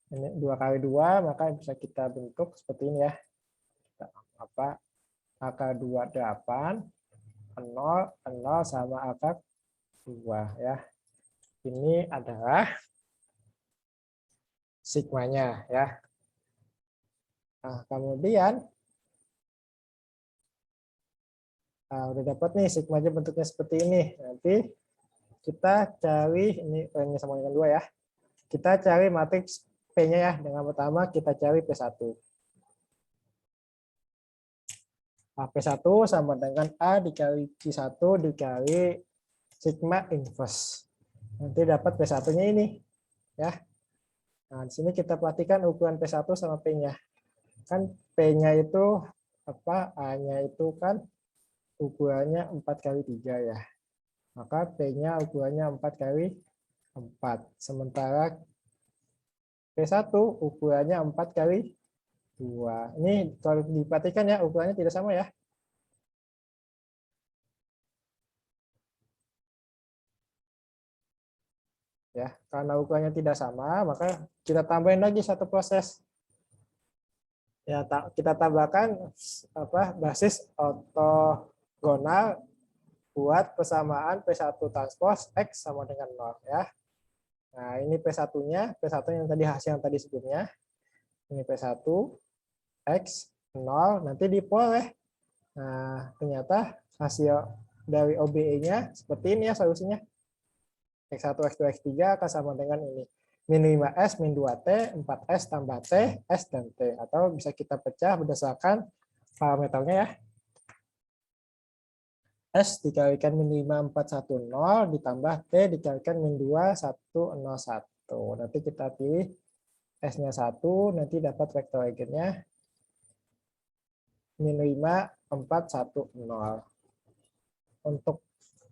Ini 2 kali 2, maka bisa kita bentuk seperti ini ya. Akar 28, 0, 0 sama akar 2 ya. Ini adalah sigmanya ya. Nah, kemudian udah dapat nih sigmanya bentuknya seperti ini. Nanti kita cari ini rank-nya sama dengan 2 ya. Kita cari matriks P-nya ya. Dengan pertama kita cari P1. Nah, P1 sama dengan A dikali Q1 dikali sigma inverse. Nanti dapat P1-nya ini ya. Nah, di sini kita perhatikan ukuran P1 sama P-nya. Kan P-nya itu A-nya itu kan ukurannya 4 kali 3 ya. Maka P-nya ukurannya 4 kali 4. Sementara P1 ukurannya 4 kali 2. Ini kalau diperhatikan ya ukurannya tidak sama ya. Ya, karena ukurannya tidak sama, maka kita tambahin lagi satu proses. Ya, kita tambahkan basis ortogonal buat persamaan P1 transpose X sama dengan 0 ya. Nah, ini P1-nya, P1 yang tadi hasil yang tadi sebelumnya. Ini P1 X 0 nanti dipol ya. Nah, ternyata hasil dari OBE-nya seperti ini ya solusinya. X1, X2, X3 akan sama dengan ini. Min 5S, min 2T, 4S tambah T, S dan T. Atau bisa kita pecah berdasarkan parameternya ya. S dikalikan min 5, 4, 1, 0, ditambah T dikalikan min 2, 1, 0, 1. Nanti kita pilih S-nya 1, nanti dapat vektor eigennya min 5, 4, 1, 0. Untuk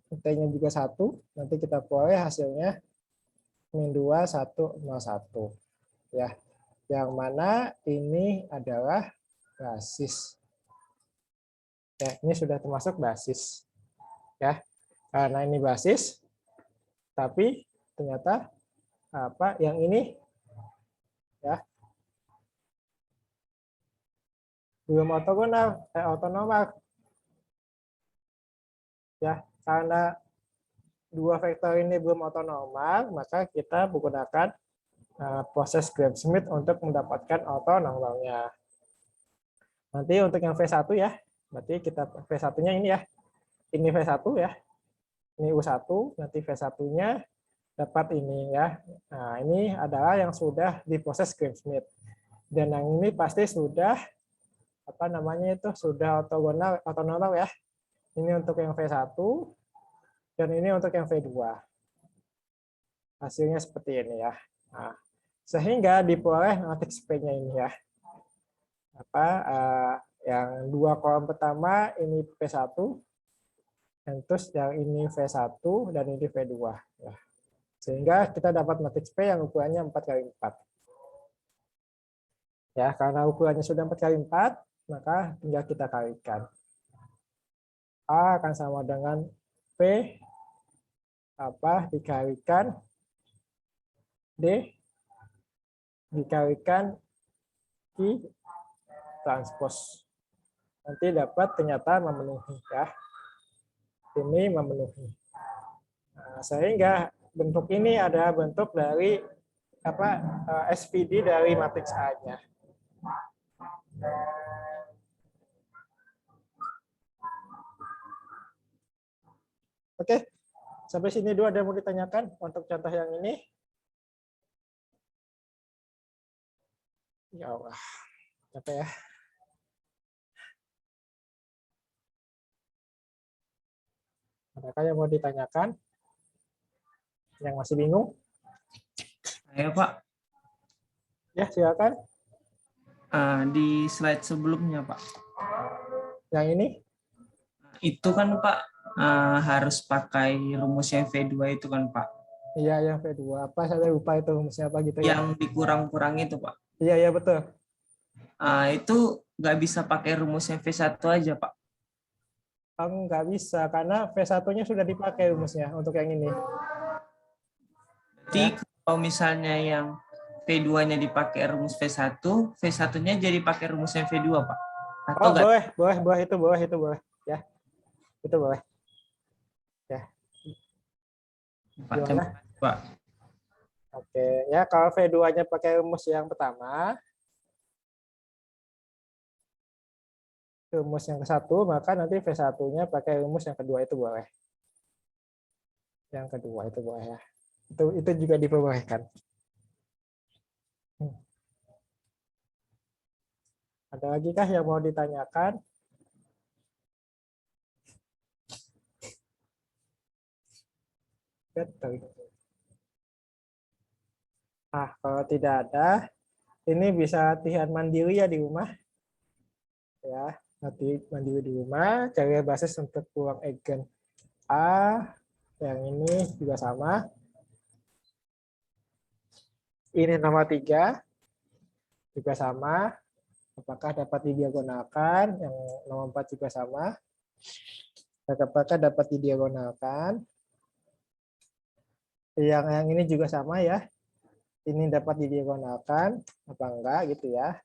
T-nya juga 1, nanti kita peroleh hasilnya min 2, 1, 0, 1. Ya, yang mana ini adalah basis. Ya, ini sudah termasuk basis. Ya, karena ini basis, tapi ternyata apa yang ini ya belum ortogonal, ortonormal. Ya, karena dua vektor ini belum ortonormal, maka kita menggunakan proses Gram-Schmidt untuk mendapatkan ortonormalnya. Nanti untuk yang V1 ya, berarti kita V1-nya ini ya. Ini V1 ya. Ini U1, nanti V1-nya dapat ini ya. Nah, ini adalah yang sudah diproses Gram-Schmidt. Dan yang ini pasti sudah apa namanya itu sudah ortogonal ya. Ini untuk yang V1 dan ini untuk yang V2. Hasilnya seperti ini ya. Nah, sehingga diperoleh matriks P-nya ini ya. Apa yang dua kolom pertama ini P1, dan terus yang ini V1 dan ini V2 ya. Sehingga kita dapat matriks P yang ukurannya 4x4. Ya, karena ukurannya sudah 4x4, maka tinggal kita kalikan. A akan sama dengan P apa dikalikan D dikalikan I transpos. Nanti dapat ternyata memenuhi ya. Ini memenuhi. Nah, sehingga bentuk ini adalah bentuk dari apa SPD dari matriks A-nya. Oke, sampai sini dulu ada yang mau ditanyakan untuk contoh yang ini. Ya Allah, apa ya? Adakah yang mau ditanyakan? Yang masih bingung? Ayo Pak, Ya, silakan. di slide sebelumnya Pak, Yang ini? itu kan Pak harus pakai rumus yang V2 itu kan Pak, Iya, yang V2. Apa saya lupa itu rumusnya apa gitu ya? yang dikurang-kurang itu Pak. Iya, iya betul. Itu nggak bisa pakai rumus yang V1 aja Pak. Nggak bisa, karena V1-nya sudah dipakai rumusnya untuk yang ini. Jadi kalau misalnya yang V2-nya dipakai rumus V1, V1-nya jadi pakai rumus yang V2 Pak. Atau Oh, nggak? boleh, itu boleh. Ya, itu boleh. Ya, Pak, gimana? Pak. Oke, ya kalau V2-nya pakai rumus yang pertama, rumus yang ke-1, maka nanti V1-nya pakai rumus yang kedua itu boleh. Yang kedua itu boleh ya. Itu juga diperbolehkan. Ada lagi kah yang mau ditanyakan? Nah, kalau tidak ada, ini bisa latihan mandiri ya di rumah. Ya, nanti mandiri di rumah, cari basis untuk ruang eigen A, yang ini juga sama. Ini nomor 3, juga sama. Apakah dapat didiagonalkan? Yang nomor 4 juga sama. Apakah dapat didiagonalkan? Yang ini juga sama ya. Ini dapat didiagonalkan, apa enggak gitu ya.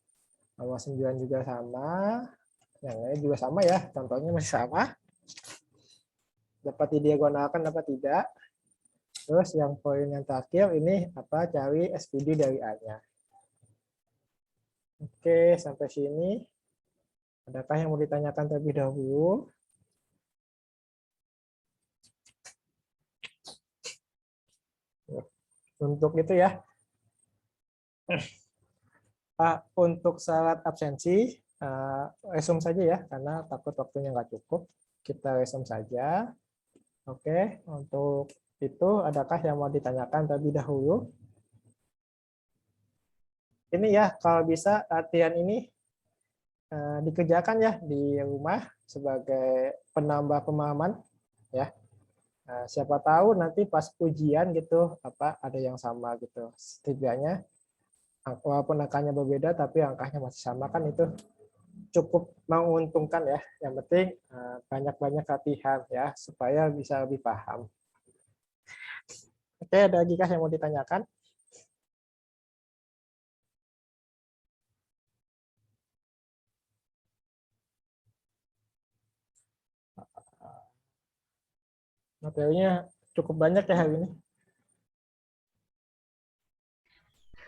Nomor 9 juga sama. Yang ini juga sama ya. Contohnya masih sama. Dapat didiagonalkan, dapat tidak. Terus yang poin yang terakhir ini apa? Cari SPD dari A-nya. Oke, sampai sini. Adakah yang mau ditanyakan terlebih dahulu? Untuk itu ya. Untuk syarat absensi, resume saja ya, karena takut waktunya nggak cukup. Kita resume saja. Oke, untuk itu adakah yang mau ditanyakan terlebih dahulu? Ini ya, kalau bisa latihan ini dikerjakan ya di rumah sebagai penambah pemahaman ya. Nah, siapa tahu nanti pas ujian gitu ada yang sama gitu. Setidaknya walaupun angkanya berbeda tapi angkanya masih sama kan itu cukup menguntungkan ya. Yang penting banyak-banyak latihan ya supaya bisa lebih paham. Oke, ada lagi kah yang mau ditanyakan? Materinya cukup banyak ya hari ini.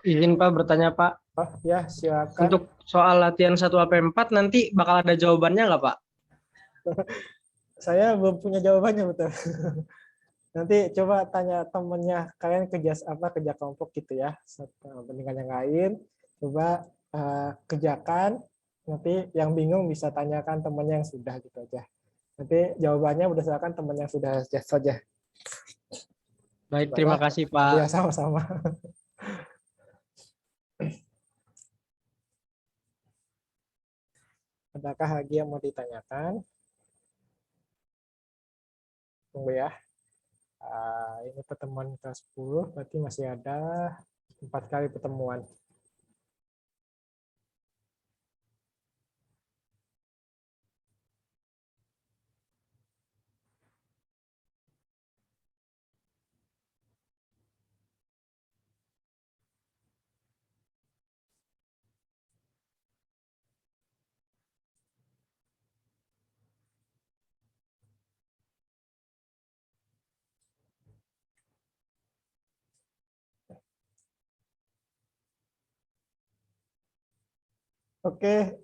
Izin Pak bertanya Pak, Oh ya, silakan. untuk soal latihan 1 sampai 4 nanti bakal ada jawabannya nggak Pak? Saya belum punya jawabannya betul. Nanti coba tanya temennya kalian kerja kelompok gitu ya. Dengan yang lain, coba kerjakan. Nanti yang bingung bisa tanyakan temennya yang sudah gitu aja. Nanti jawabannya berdasarkan teman yang sudah saja. Baik, Coba terima ya. kasih Pak. Ya sama-sama. Adakah lagi yang mau ditanyakan? Tunggu ya. Ini pertemuan ke-10, berarti masih ada 4 kali pertemuan. Oke,